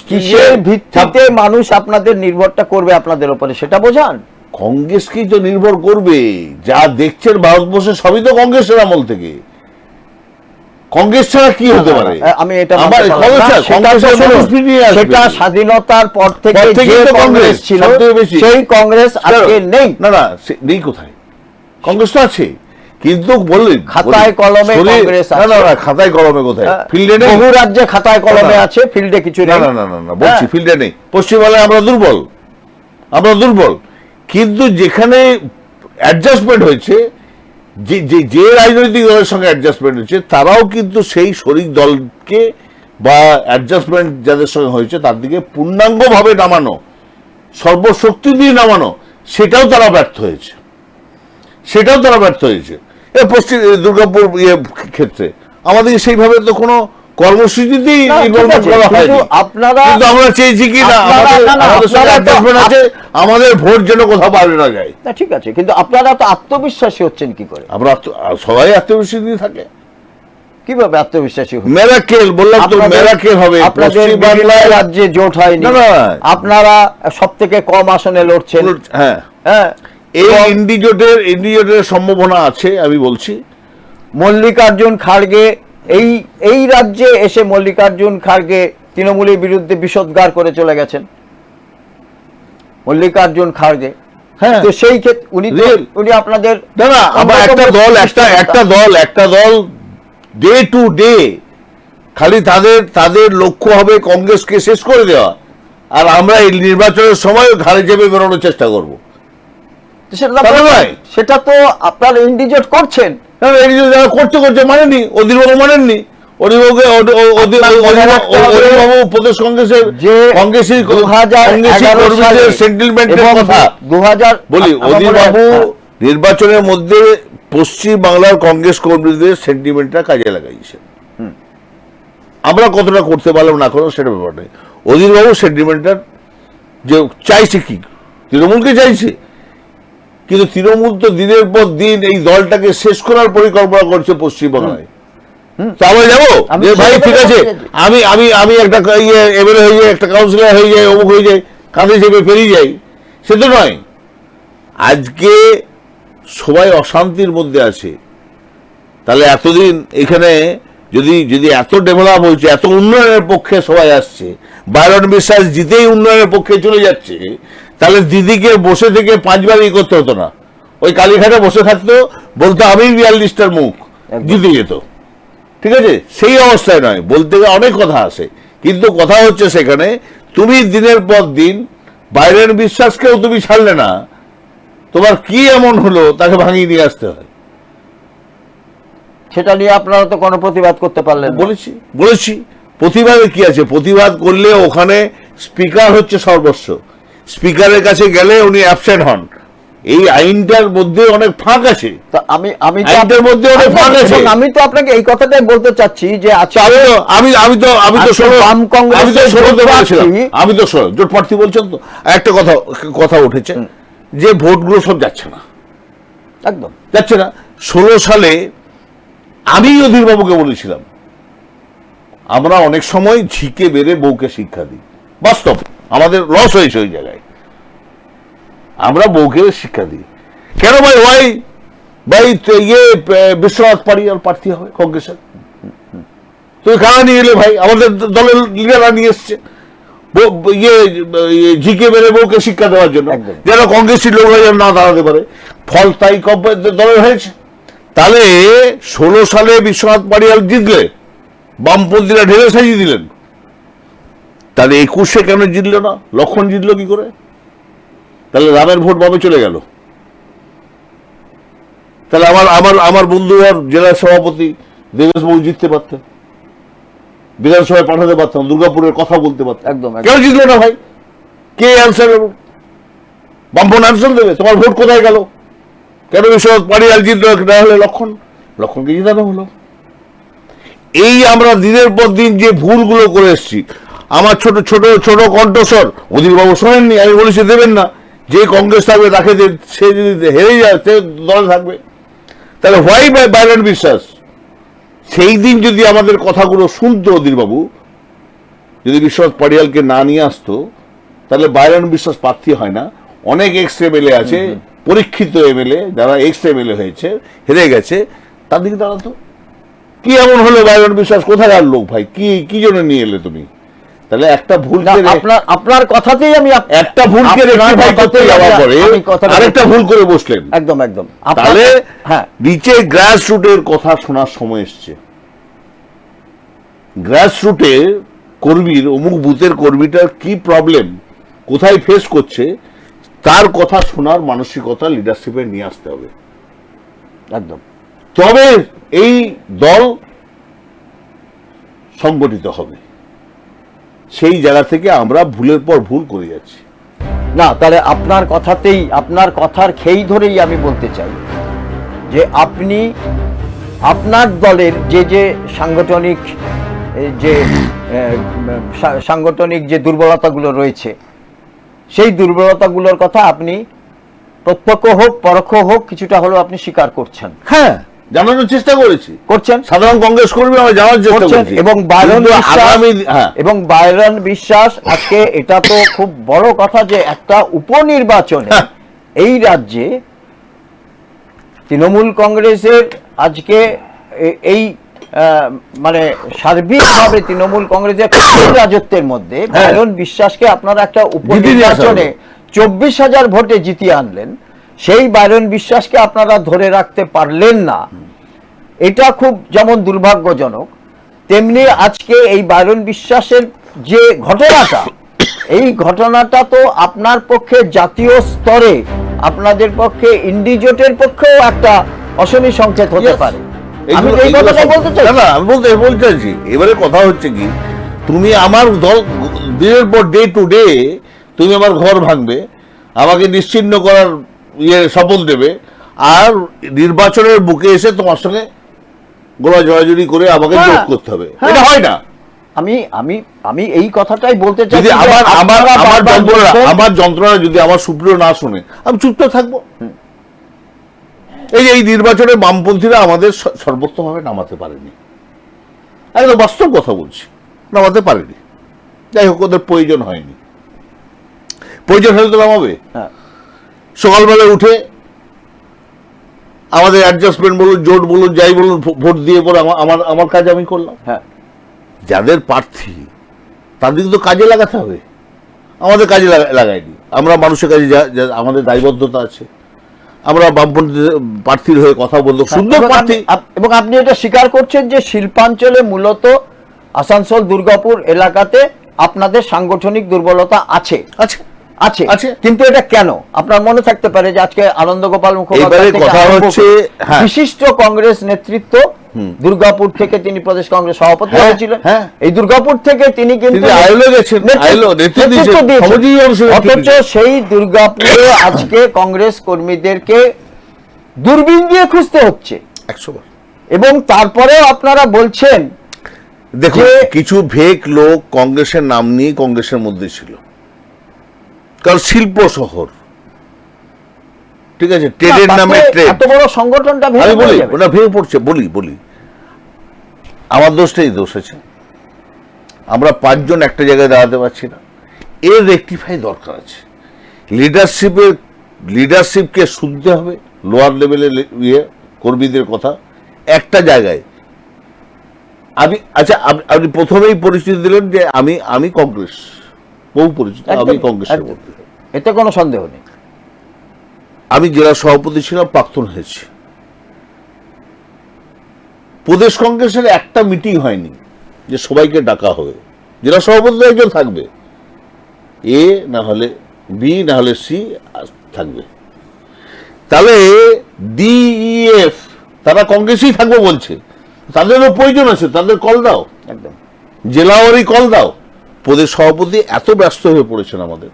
কিসের ভিত্তিতে মানুষ আপনাদের নির্ভরটা করবে আপনাদের উপরে, সেটা বোঝান। কংগ্রেসকেই তো নির্ভর করবে। যা দেখছেন ভারতবর্ষে সবই তো কংগ্রেসের আমল থেকে। কংগ্রেস ছাড়া কি হতে পারে? আমি এটা সেটা স্বাধীনতার পর থেকে যে কংগ্রেস ছিল, সেই কংগ্রেস আজকে নেই। না না, নেই কোথায়? কংগ্রেস তো আছে, কিন্তু বললেন খাতায় কলমে কংগ্রেস আছে। না না, খাতায় কলমে কোথায়? ফিল্ডে নেই। বহু রাজ্যে খাতায় কলমে আছে, ফিল্ডে কিছু নেই। না না না, বলছি ফিল্ডে নেই। পশ্চিমবাংলায় আমরা দুর্বল, কিন্তু যেখানে অ্যাডজাস্টমেন্ট হয়েছে, যে রাজনৈতিক দলের সঙ্গে অ্যাডজাস্টমেন্ট হয়েছে, তারাও কিন্তু সেই শরিক দলকে বা অ্যাডজাস্টমেন্ট যাদের সঙ্গে হয়েছে তার দিকে পূর্ণাঙ্গভাবে নামানো, সর্বশক্তি দিয়ে নামানো, সেটাও তারা ব্যর্থ হয়েছে। পশ্চিম দুর্গাপুর ক্ষেত্রে আমাদের সেইভাবে তো কোনো কর্মসূচিতেই আমরা চেয়েছি কি না আমাদের ভোট যেন কোথাও বাইরে না যায়। ঠিক আছে, কিন্তু আপনারা তো আত্মবিশ্বাসী হচ্ছেন কি করে? আমরা সবাই আত্মবিশ্বাসী থাকে। কিভাবে আত্মবিশ্বাসী? মেরাকেল বললাম তো, মেরাকেল হবে। আপনাদের রাজ্যে জোট হয়নি, আপনারা সব থেকে কম আসনে লড়ছেন। হ্যাঁ হ্যাঁ, এই ইন্ডিজোটের সম্ভাবনা আছে। আমি বলছি মল্লিকার্জুন খাড়গে এই রাজ্যে এসে মল্লিকার্জুন খাড়গে তৃণমূলের বিরুদ্ধে বিষোদ্গার করে চলে গেছেন। মল্লিকার্জুন খাড়গে, হ্যাঁ, তো সেই ক্ষেত্রে উনি আপনাদের একটা দল ডে টু ডে খালি তাদের লক্ষ্য হবে কংগ্রেসকে শেষ করে দেওয়া, আর আমরা এই নির্বাচনের সময় ঘাড়ে চেপে বেরোনোর চেষ্টা করবো। সেটা তো আপনারা ইন্ডিজোট করছেন। করছে মানেননি, অধীর বাবু মানেননি। অধিবাবুকে অধিবাবু প্রদেশ কংগ্রেসের যে কংগ্রেসী 2011 সালে সেটেলমেন্টের এবং কথা 2000 বলি। আমার মনে হয়, অধীরবাবু নির্বাচনের মধ্যে পশ্চিম বাংলার কংগ্রেস কর্মীদের সেন্টিমেন্টটা কাজে লাগাইছে। আমরা কতটা করতে পারলাম না করলাম সেটা ব্যাপার নেই। অধীরবাবু সেন্টিমেন্টটা যে চাইছে কি, তৃণমূলকে চাইছে, কিন্তু তৃণমূল তো দিনের পর দিন এই দলটাকে শেষ করার পরিকল্পনা করছে পশ্চিমবাংলায়। তো আমরা যাবো আমি যে ভাই সেটা ঠিক আছে, বলতে চাইছি। আমি আমি আমি একটা এমএলএ হয়ে যাই, একটা কাউন্সিলর হয়ে যাই, অমুক হয়ে যাই, কাঁধে চেপে পেরিয়ে যাই, সে তো নয়। আজকে সবাই অশান্তির মধ্যে আছে। তাহলে এতদিন এখানে যদি যদি এত ডেভেলপ হয়েছে, এত উন্নয়নের পক্ষে সবাই আসছে, বাইরন বিশ্বাস জিতেই উন্নয়নের পক্ষে চলে যাচ্ছে, তাহলে দিদিকে বসে থেকে 5 বার করতে হতো না। ওই কালীঘাটে বসে থাকতো, বলতো আমি 42টার মুখ, জিতে যেত। ঠিক আছে, সেই অবস্থায় নয়, বলতে গেলে অনেক কথা আছে, কিন্তু কথা হচ্ছে সেখানে তুমি দিনের পর দিন বাইরের বিশ্বাসকেও তুমি ছাড়লে না, তোমার কি এমন হলো তাকে ভাঙিয়ে নিয়ে আসতে হয়। সেটা নিয়ে আপনারা তো কোনো প্রতিবাদ করতে পারলেন না। বলেছি প্রতিবাদে কি আছে, প্রতিবাদ করলে ওখানে স্পিকার হচ্ছে সর্বস্ব, স্পিকারের কাছে গেলে উনি অ্যাবসেন্ট হন। এই আইনটার মধ্যে অনেক ফাঁক আছে, তা আমি তো আইনটার মধ্যে অনেক ফাঁক আছে। আমি তো আপনাকে এই কথাটাই বলতে চাচ্ছি যে আচ্ছা আমি তো জোট প্রার্থী বলছেন তো। একটা কথা উঠেছে যে ভোটগুলো সব যাচ্ছে না, একদম যাচ্ছে না। 16 সালে আমি অধীরবাবুকে বলেছিলাম আমরা অনেক সময় ঝিকে বেড়ে বউকে শিক্ষা দিই। বাস্তব আমাদের লস হয়েছে ওই জায়গায়, আমরা বউকে শিক্ষা দিই। কেন ভাই ভাই বিশ্বনাথ পাড়িয়াল প্রার্থী হবে কংগ্রেসের, তুমি কারা নিয়ে এলে ভাই? আমাদের দলের লিডাররা নিয়ে এসছে ঝিকে বেড়ে বউকে শিক্ষা দেওয়ার জন্য, যেন কংগ্রেসের লোকরা যেন না দাঁড়াতে পারে। ফল তাই দলের হয়েছে। তাহলে 16 সালে বিশ্বনাথ পাড়িয়াল জিতলে বামপন্থীরা ঢেলে সাজিয়ে দিলেন, তাহলে 21-এ কেন জিতল না? লক্ষণ জিতলো কি করে? তাহলে রামের ভোট বামে চলে গেল। তাহলে আমার বন্ধু আর জেলা সভাপতি দেবেশবাবু জিততে পারতেন, বিধানসভায় পাঠাতে পারতাম, দুর্গাপুরের কথা বলতে পারতাম। একদম কেন জিতলো না ভাই? কে অ্যান্সার দেবে? বামপন অ্যান্সার দেবে তোমার ভোট কোথায় গেল? কেন বিশ্বনাথ পাড়িয়াল জিতলো না হলে লক্ষণকে জিতানো হলো? এই আমরা দিনের পর দিন যে ভুলগুলো করে এসছি, আমার ছোট ছোট ছোট কণ্ঠস্বর অধীরবাবু শোনেননি। আমি বলেছি দেবেন না, যে কংগ্রেস থাকবে তাকে সে যদি হেরে যায় সে দলে থাকবে। তাহলে হোয়াই বাই বাইরন বিশ্বাস সেই দিন যদি আমাদের কথাগুলো শুনতো অধীরবাবু, যদি বিশ্বনাথ পাড়িয়ালকে না নিয়ে আসতো, তাহলে বাইরন বিশ্বাস প্রার্থী হয় না। অনেক এক্স এমএলএ আছে, পরীক্ষিত এমএলএ যারা এক্স এমএলএ হয়েছে, হেরে গেছে, তার দিকে দাঁড়াতো। কি এমন হলো বাইরন বিশ্বাস কোথাকার লোক ভাই? কি জন্য নিয়ে এলে তুমি? তাহলে একটা ভুল আপনার কথাতেই আমি একটা ভুলকে রেকটিফাই করতে যাওয়ার পরে আরেকটা ভুল করে বসলেন। একদম তাহলে হ্যাঁ, নিচে গ্রাস রুটের কথা শোনার সময় এসছে। গ্রাস রুটে কর্মীর, অমুক বুথের কর্মীটার কি প্রবলেম, কোথায় ফেস করছে, তার কথা শোনার মানসিকতা লিডারশিপে নিয়ে আসতে হবে। একদম তবে এই দল সংগঠিত হবে। সেই জায়গা থেকে আমরা ভুলের পর ভুল করে যাচ্ছি না। তাহলে আপনার কথাতেই, আপনার কথার খেই ধরেই আমি বলতে চাই যে আপনি আপনার দলের যে সাংগঠনিক যে দুর্বলতাগুলো রয়েছে, সেই দুর্বলতাগুলোর কথা আপনি প্রত্যক্ষ হোক পরোক্ষ হোক কিছুটা হলেও আপনি স্বীকার করছেন। হ্যাঁ, জানানোর চেষ্টা করছেন সাধারণ কংগ্রেস কর্মী, আমরা জানার চেষ্টা করছি। এবং বাইরন বিশ্বাস আজকে এটা তো খুব বড় কথা যে একটা উপনির্বাচনে এই রাজ্যে তৃণমূল কংগ্রেসের আজকে এই মানে সার্বিকভাবে তৃণমূল কংগ্রেসের রাজত্বের মধ্যে বাইরন বিশ্বাসকে আপনারা একটা উপনির্বাচনে 24,000 ভোটে জিতিয়ে আনলেন। সেই বাইরন বিশ্বাসকে আপনারা ধরে রাখতে পারলেন না, এটা খুব যেমন দুর্ভাগ্যজনক, তেমনি আজকে এই বাইরন বিশ্বাসের যে ঘটনাটা, এই ঘটনাটা তো আপনার পক্ষে জাতীয় স্তরে, আপনাদের পক্ষে ইন্ডিজোটের পক্ষেও একটা অশনি সংকেত হতে পারে। আমি তো এই কথাটাই বলতে চাই। না আমি বলতে চাইছি, এবারে কথা হচ্ছে কি, তুমি আমার দল দিনের পর ডে টু ডে তুমি আমার ঘর ভাঙবে, আমাকে নিশ্চিহ্ন করার শপথ দেবে, আর নির্বাচনের বুকে এসে তোমার সঙ্গে গোলা জড়াজড়ি করে আমাকে হ্যাঁ, জোট করতে হবে, হ্যাঁ। এটা হয় না। আমি আমি আমি এই কথাটাই বলতে চাই যদি যে আমার আমার আপনারা আমার বারবার যন্ত্রণা বলছেন- আমার যন্ত্রণা যদি আমার সুপ্রিয় না শুনে, আমি চুপচাপ থাকবো। এই যে এই নির্বাচনে বামপন্থীরা আমাদের সর্বোত্তমভাবে নামাতে পারেনি, একদম বাস্তব কথা বলছি, নামাতে পারেনি। যাই হোক, ওদের প্রয়োজন হয়নি, প্রয়োজন হলে তো নামাবে। হ্যাঁ। সকালবেলা উঠে আমাদের অ্যাডজাস্টমেন্ট বলুন, জোট বলুন, যাই বলুন, ভোট দিয়ে পরে আমার কাজ আমি করলাম। হ্যাঁ, যাদের প্রার্থী তাদেরকে তো কাজে লাগাতে হবে, আমাদের কাজে লাগাইনি। আমরা মানুষের কাছে আমাদের দায়বদ্ধতা আছে, আমরা বামপন্থী প্রার্থীর হয়ে কথা বলবো, সুন্দর প্রার্থী। এবং আপনি এটা স্বীকার করছেন যে শিল্পাঞ্চলে মূলত আসানসোল দুর্গাপুর এলাকাতে আপনাদের সাংগঠনিক দুর্বলতা আছে আচ্ছা, আছে আছে। কিন্তু এটা কেন আপনার মনে থাকতে পারে যে আজকে আনন্দ গোপাল এবারে মুখোপাধ্যায় থেকে কথা আরম্ভ হচ্ছে, করে হ্যাঁ। বিশিষ্ট কংগ্রেস নেতৃত্ব দুর্গাপুর থেকে তিনি প্রদেশ কংগ্রেস সভাপতি হ্যাঁ, হয়েছিলেন। হ্যাঁ। এই দুর্গাপুর থেকে তিনি কিন্তু তিনি আইএলও গেছেন, আইএলও নেতৃত্ব দিয়েছেন, দিয়েছেন। সমাজীয় অংশে নেতৃত্ব অথচ দিয়েছেন। সেই দুর্গাপুরে আজকে কংগ্রেস কর্মীদেরকে দূরবীন দিয়ে খুঁজতে হচ্ছে 100 এবং তারপরেও আপনারা বলছেন দেখুন, যে- কিছু ভেক লোক কংগ্রেসের নাম নিয়ে কংগ্রেসের মধ্যে ছিল, কারণ শিল্প শহর, ঠিক আছে, ট্রেডের না, নামে তাতে ট্রেড। এত বড় সংগঠনটা ভেঙে আমি বলি পড়ে যাবে। ওটা ভেঙে পড়ছে, বলি আমার দোষটাই দোষ আছে, আমরা 5 জন একটা জায়গায় দাঁড়াতে পারছি না, এর রেকটিফাই দরকার আছে। লিডারশিপকে শুনতে হবে, লোয়ার লেভেলের কর্মীদের কথা একটা জায়গায়। আপনি প্রথমেই পরিচিতি দিলেন যে আমি কংগ্রেস, বহু পরিচিত, আমি একদম, কংগ্রেসের একদম। মধ্যে। এতে কোনো সন্দেহ নেই। আমি জেলা সভাপতি ছিলাম, প্রাক্তন হয়েছি। প্রদেশ কংগ্রেসের একটা মিটিং হয়নি যে সবাইকে ডাকা হবে, জেলা সভাপতি একজন থাকবে, এ না হলে বি না হলে সি থাকবে। তাহলে ডিইএফ তারা কংগ্রেসই থাকবে বলছে, তাদেরও প্রয়োজন আছে, তাদের কল দাও, একদম। জেলাওয়ারি কল দাও। প্রদেশ সভাপতি এত ব্যস্ত হয়ে পড়েছেন আমাদের,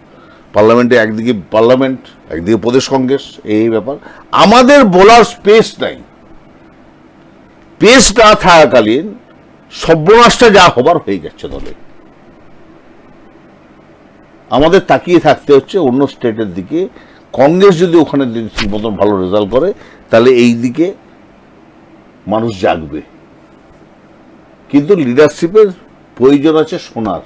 পার্লামেন্টে একদিকে পার্লামেন্ট, একদিকে প্রদেশ কংগ্রেস, এই ব্যাপার আমাদের বলার স্পেস নাই। স্পেস না থাকাকালীন সর্বনাশটা যা হবার হয়ে যাচ্ছে দলে। আমাদের তাকিয়ে থাকতে হচ্ছে অন্য স্টেটের দিকে। কংগ্রেস যদি ওখানে ঠিক মতন ভালো রেজাল্ট করে, তাহলে এই দিকে মানুষ জাগবে। কিন্তু লিডারশিপের প্রয়োজন আছে শোনার।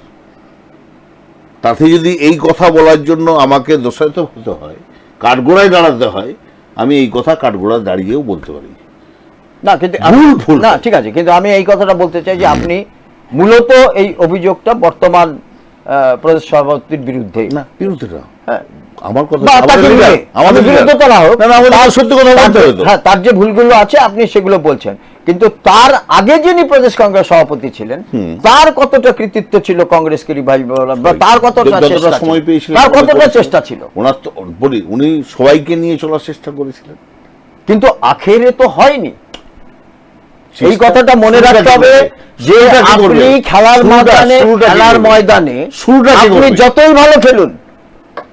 তাতে যদি এই কথা বলার জন্য আমাকে দোষায়িত হতে হয়, কাঠগোড়ায় দাঁড়াতে হয়, আমি এই কথা কাঠগোড়ায় দাঁড়িয়েও বলতে পারি। না কিন্তু ভুল না, ঠিক আছে, কিন্তু আমি এই কথাটা বলতে চাই যে আপনি মূলত এই অভিযোগটা বর্তমান প্রদেশ সভাপতির বিরুদ্ধে না, বিরুদ্ধে না, হ্যাঁ, আমার কথা, বা তাকে নিয়ে, আমাদের বিরোধিতা না হোক, না, না, আমাদের সত্যি কথা বলতে হবে তো। হ্যাঁ, তার যে ভুলগুলো আছে আপনি সেগুলো বলছেন, কিন্তু তার আগে যিনি প্রদেশ কংগ্রেস সভাপতি ছিলেন তার কতটা কৃতিত্ব ছিল কংগ্রেসকে রিভাইভ করার, বা তার কতটা যতটা চেষ্টা সময় ছিল, পেয়েছিলেন, তার কতটা করেছিলেন। চেষ্টা ছিল, ওনার তো বলি, উনি সবাইকে নিয়ে চলার চেষ্টা করেছিলেন, কিন্তু আখেরে তো হয়নি। এই কথাটা মনে রাখতে হবে যে আপনি খেলার ময়দানে আপনি যতই ভালো খেলুন,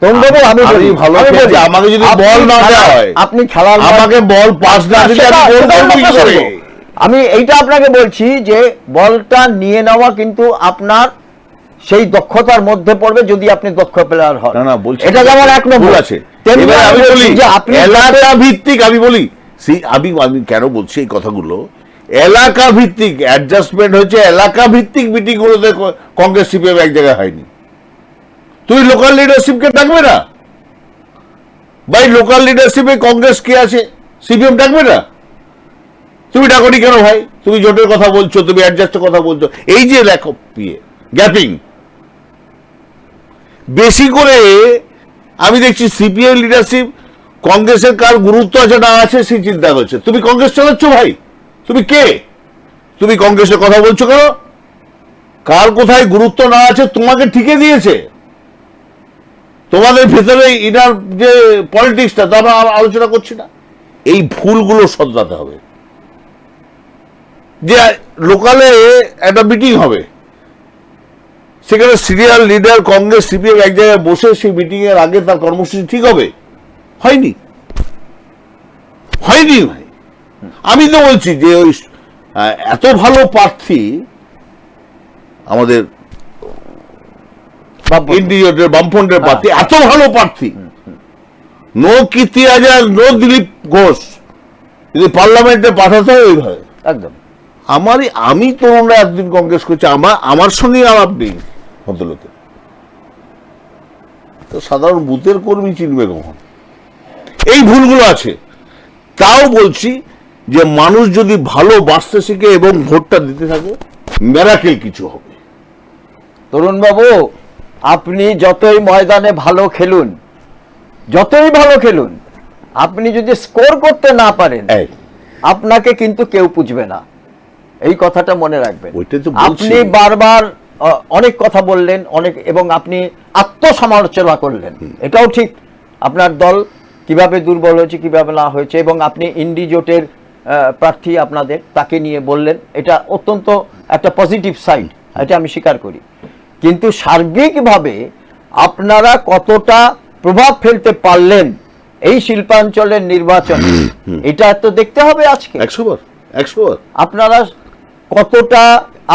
তরুণবাবু, আমি আমি বলি, ভালো আমি খেলছি, বলি, আমাকে যদি আপনি বল না দেওয়া খেলার- হয়, আপনি খেলার আমাকে বল পাস না দিলে আমি গোল করব কি করে? আমি এইটা আপনাকে বলছি যে বলটা নিয়ে নেওয়া কিন্তু আপনার সেই দক্ষতার মধ্যে পড়বে যদি আপনি দক্ষ প্লেয়ার হন। না, না, বলছি এটা যেমন এক ভুল নম্বর আছে। তেমনি এবার আমি বলি যে আপনি এলাকা ভিত্তিক, আমি বলি আমি কেন বলছি এই কথাগুলো, এলাকা ভিত্তিক অ্যাডজাস্টমেন্ট হচ্ছে, এলাকা ভিত্তিক মিটিং গুলোতে কংগ্রেস সিপিএম এক জায়গায় হয়নি। তুই লোকাল লিডারশিপকে ডাকবে না ভাই? লোকাল লিডারশিপে কংগ্রেস কে আছে, সিপিএম ডাকবে না? তুমি ডাকনি কেন ভাই? তুমি জোটের কথা বলছো, তুমি অ্যাডজাস্টের কথা বলছো, এই যে লেখো গ্যাপিং বেশি করে আমি দেখছি সিপিএম লিডারশিপ কংগ্রেসের কার গুরুত্ব আছে না আছে সেই চিন্তা করছে। তুমি কংগ্রেস চালাচ্ছ ভাই, তুমি কে? তুমি কংগ্রেসের কথা বলছো কেন? কার কোথায় গুরুত্ব না আছে তোমাকে ঠিকে দিয়েছে। তোমাদের ভেতরে ইনার যে পলিটিক্সটা তা আমরা আলোচনা করছি না। এই ভুলগুলো শোধরাতে হবে। যে লোকালে একটা মিটিং হবে, সেখানে সিরিয়াল লিডার কংগ্রেস সিপিএম এক জায়গায় বসে সেই মিটিং এর আগে তার কর্মসূচি ঠিক হবে? হয়নি, হয়নি ভাই। আমি তো বলছি যে ওই এত ভালো প্রার্থী আমাদের ইন্ডিজোটের বামফ্রন্টের প্রার্থী, এত ভালো প্রার্থী, নো কীর্তি আজাদ, নো দিলীপ ঘোষ, যদি পার্লামেন্টে পাঠাতে হয় ওইভাবে একদম। আমি তরুণরা এতদিন কংগ্রেস করছি, আমার সঙ্গে আলাপ নেই ভদ্রলোকের, তো সাধারণ বুথের কর্মী চিনবে কখন? এই ভুলগুলো আছে। তাও বলছি যে মানুষ যদি ভালো বাঁচতে শিখে এবং ভোটটা দিতে থাকে, মেরাকেল কিছু হবে। তরুণবাবু, আপনি যতই ময়দানে ভালো খেলুন, আপনি যদি স্কোর করতে না পারেন, আপনাকে কিন্তু কেউ পুজবে না, এই কথাটা মনে রাখবেন। ওইটাই তো বলছি। আপনি বারবার অনেক কথা বললেন, এবং আপনি আত্মসমালোচনা করলেন, এটাও ঠিক। আপনার দল কিভাবে দুর্বল হয়েছে, কিভাবে না হয়েছে, এবং আপনি ইন্ডিজোটের প্রার্থী আপনাদের, তাকে নিয়ে বললেন, এটা অত্যন্ত একটা পজিটিভ সাইড, এটা আমি স্বীকার করি। কিন্তু সার্বিকভাবে আপনারা কতটা প্রভাব ফেলতে পারলেন এই শিল্পাঞ্চলের নির্বাচনে, এটা তো দেখতে হবে আজকে। 100 বার আপনারা কতটা,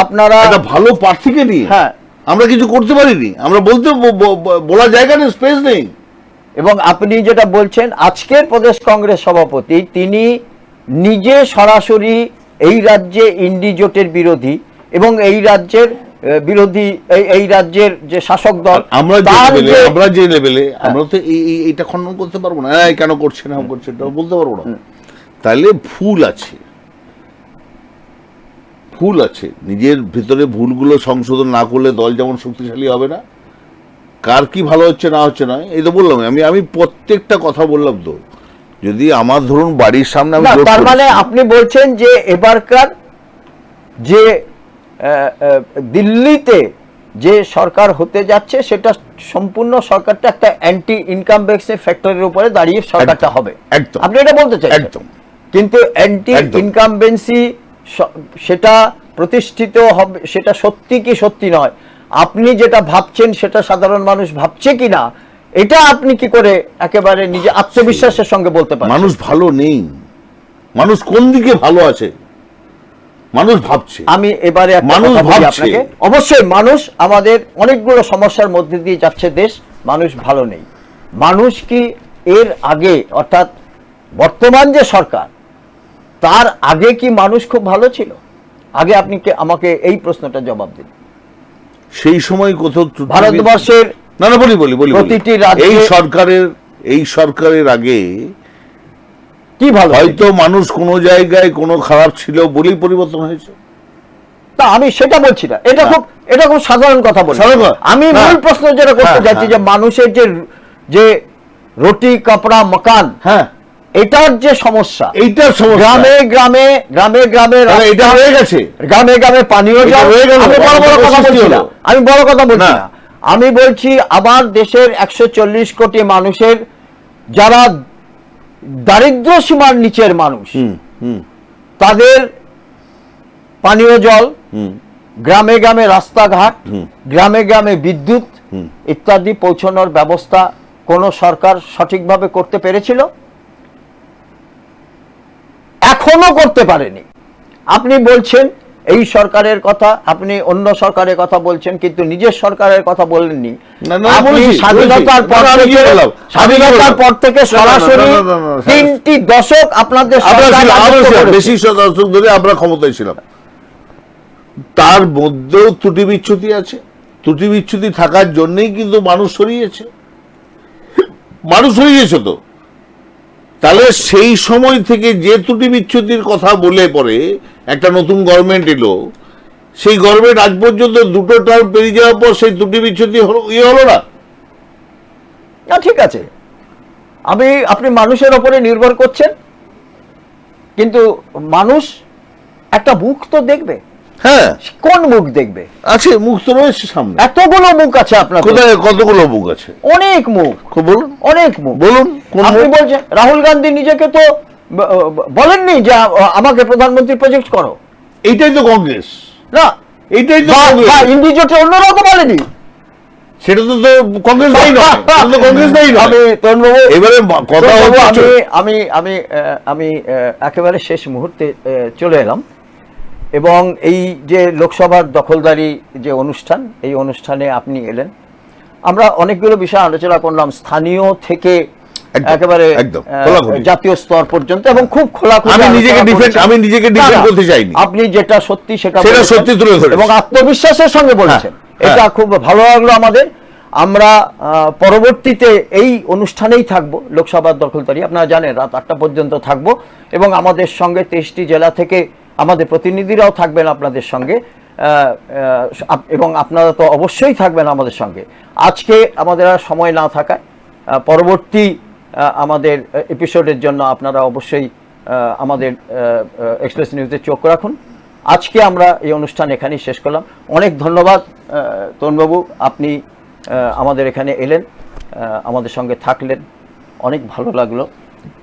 আপনারা একটা ভালো প্রার্থীকে নিয়ে হ্যাঁ, আমরা কিছু করতে পারিনি, আমরা বলার জায়গা নেই, স্পেস নেই। এবং আপনি যেটা বলছেন, আজকের প্রদেশ কংগ্রেস সভাপতি তিনি নিজে সরাসরি এই রাজ্যে ইন্ডিজোটের বিরোধী, এবং এই রাজ্যের বিরোধী, এই রাজ্যের যে শাসক দল, আমরা যে লেভেলে আমরা তো এইটা খণ্ডন করতে পারবো না, কেন করছে না করছে এটা বলতে পারবো না। তাহলে ভুল আছে, নিজের ভিতরে ভুলগুলো সংশোধন না করলে দল যেমন শক্তিশালী হবে না। কার কি ভালো হচ্ছে না হচ্ছে না, এই তো বললাম, আমি প্রত্যেকটা কথা বললাম। তো যদি আমার ধরুন বাড়ির সামনে আমি, তার মানে আপনি বলছেন যে এবারকার যে দিল্লিতে যে সরকার হতে যাচ্ছে, সেটা সম্পূর্ণ সরকারটা একটা অ্যান্টি ইনকামবেন্সি ফ্যাক্টরের উপরে দাঁড়িয়ে সরকারটা হবে, একদম আপনি এটা বলতে চাই? একদম। কিন্তু অ্যান্টি ইনকামবেন্সি সেটা প্রতিষ্ঠিত হবে, সেটা সত্যি কি সত্যি নয়, আপনি যেটা ভাবছেন সেটা সাধারণ মানুষ ভাবছে কিনা, এটা আপনি কি করে একেবারে নিজে আত্মবিশ্বাসের সঙ্গে বলতে পারেন? মানুষ ভালো নেই, মানুষ কোন দিকে ভালো আছে মানুষ ভাবছে। আমি এবারে মানুষ ভাবছে আপনাকে, অবশ্যই মানুষ, আমাদের অনেকগুলো সমস্যার মধ্যে দিয়ে যাচ্ছে দেশ, মানুষ ভালো নেই। মানুষ কি এর আগে, অর্থাৎ বর্তমান যে সরকার, তার আগে কি মানুষ খুব ভালো ছিল? আগে আপনি আমাকে এই প্রশ্নটা জবাব দিন। সেই সময় কোথাও ভারতবর্ষের না বলি প্রতিটি রাজ্যে এই সরকারের আগে কি ভালো, হয়তো মানুষ কোন জায়গায় কোন খারাপ ছিল বলেই পরিবর্তন হয়েছে। তা আমি সেটা বলছি না, এটা খুব সাধারণ কথা বলছি। আমি মূল প্রশ্ন যেটা করতে যাচ্ছি, যে মানুষের যে রুটি কাপড়া মকান, হ্যাঁ, এটার যে সমস্যা, এইটার সমস্যা গ্রামে এটা হয়ে গেছে, গ্রামে পানীয় জল হয়ে গেল। আমি বড় কথা বলছি না, আমি বলছি আমার দেশের 140 কোটি মানুষের যারা দারিদ্র সীমার নিচের মানুষ, তাদের পানীয় জল, গ্রামে রাস্তাঘাট, গ্রামে বিদ্যুৎ ইত্যাদি পৌঁছানোর ব্যবস্থা কোন সরকার সঠিকভাবে করতে পেরেছিল? এখনো করতে পারেনি। আপনি বলছেন এই সরকারের কথা, আপনি অন্য সরকারের কথা বলছেন, কিন্তু নিজের সরকারের কথা বললেননি। স্বাধীনতার পর থেকে সরাসরি 3টি দশক আপনাদের বেশি দশক ধরে আমরা ক্ষমতায় ছিলাম, তার মধ্যেও ত্রুটি বিচ্যুতি আছে। ত্রুটি বিচ্যুতি থাকার জন্যই কিন্তু মানুষ সরিয়েছে তো। তাহলে সেই সময় থেকে যে ত্রুটি বিচ্যুতির কথা বলে পরে একটা নতুন গভর্নমেন্ট এলো, সেই গভর্নমেন্ট আজ পর্যন্ত 2টো টার্ম পেরিয়ে যাওয়ার পর সেই ত্রুটি বিচ্যুতি হলো না। ঠিক আছে, আপনি মানুষের উপরে নির্ভর করছেন, কিন্তু মানুষ একটা মুখ তো দেখবে। হ্যাঁ, কোন মুখ দেখবে? আছে, মুখ তো রয়েছে সামনে, এতগুলো মুখ আছে আপনার। কোথায় কতগুলো মুখ আছে? অনেক মুখ। বলুন, অনেক মুখ বলুন। আপনি বলছেন রাহুল গান্ধী নিজেকে তো বলেননি যে আমাকে প্রধানমন্ত্রী প্রজেক্ট করো, এইটাই তো কংগ্রেস, না এইটাই তো কংগ্রেস। ইন্ডি জোটে অন্যরাও তো বলেনি। সেটা তো কংগ্রেস দায়ী নয়, সেটা তো কংগ্রেস দায়ী নয়। আমি তরুণবাবু, এবারে কথা হচ্ছে আমি একেবারে শেষ মুহূর্তে চলে এলাম, এবং এই যে লোকসভার দখলদারি যে অনুষ্ঠান, এই অনুষ্ঠানে আপনি এলেন। আমরা অনেকগুলো বিষয় আলোচনা করলাম, স্থানীয় থেকে একেবারে জাতীয় স্তর পর্যন্ত, এবং খুব খোলাখুলি। আমি নিজেকে ডিফেন্ড করতে চাইনি। আপনি যেটা সত্যি সেটা সত্যি তুলে ধরেছেন এবং আত্মবিশ্বাসের সঙ্গে বলেছেন। এটা খুব ভালো লাগলো আমাদের। আমরা পরবর্তীতে এই অনুষ্ঠানেই থাকবো, লোকসভার দখলদারি আপনারা জানেন রাত 8টা পর্যন্ত থাকবো, এবং আমাদের সঙ্গে 23টি জেলা থেকে আমাদের প্রতিনিধিরাও থাকবেন আপনাদের সঙ্গে, এবং আপনারা তো অবশ্যই থাকবেন আমাদের সঙ্গে। আজকে আমাদের আর সময় না থাকায় পরবর্তী আমাদের এপিসোডের জন্য আপনারা অবশ্যই আমাদের এক্সপ্রেস নিউজে চোখ রাখুন। আজকে আমরা এই অনুষ্ঠান এখানেই শেষ করলাম। অনেক ধন্যবাদ তরুণবাবু, আপনি আমাদের এখানে এলেন, আমাদের সঙ্গে থাকলেন, অনেক ভালো লাগলো,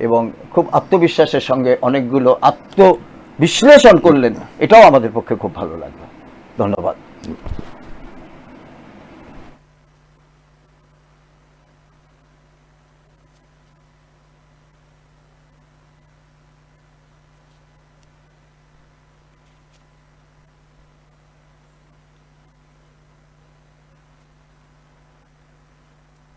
এবং খুব আত্মবিশ্বাসের সঙ্গে অনেকগুলো আত্মবিশ্লেষণ করলেন, এটাও আমাদের পক্ষে খুব ভালো লাগলো। ধন্যবাদ।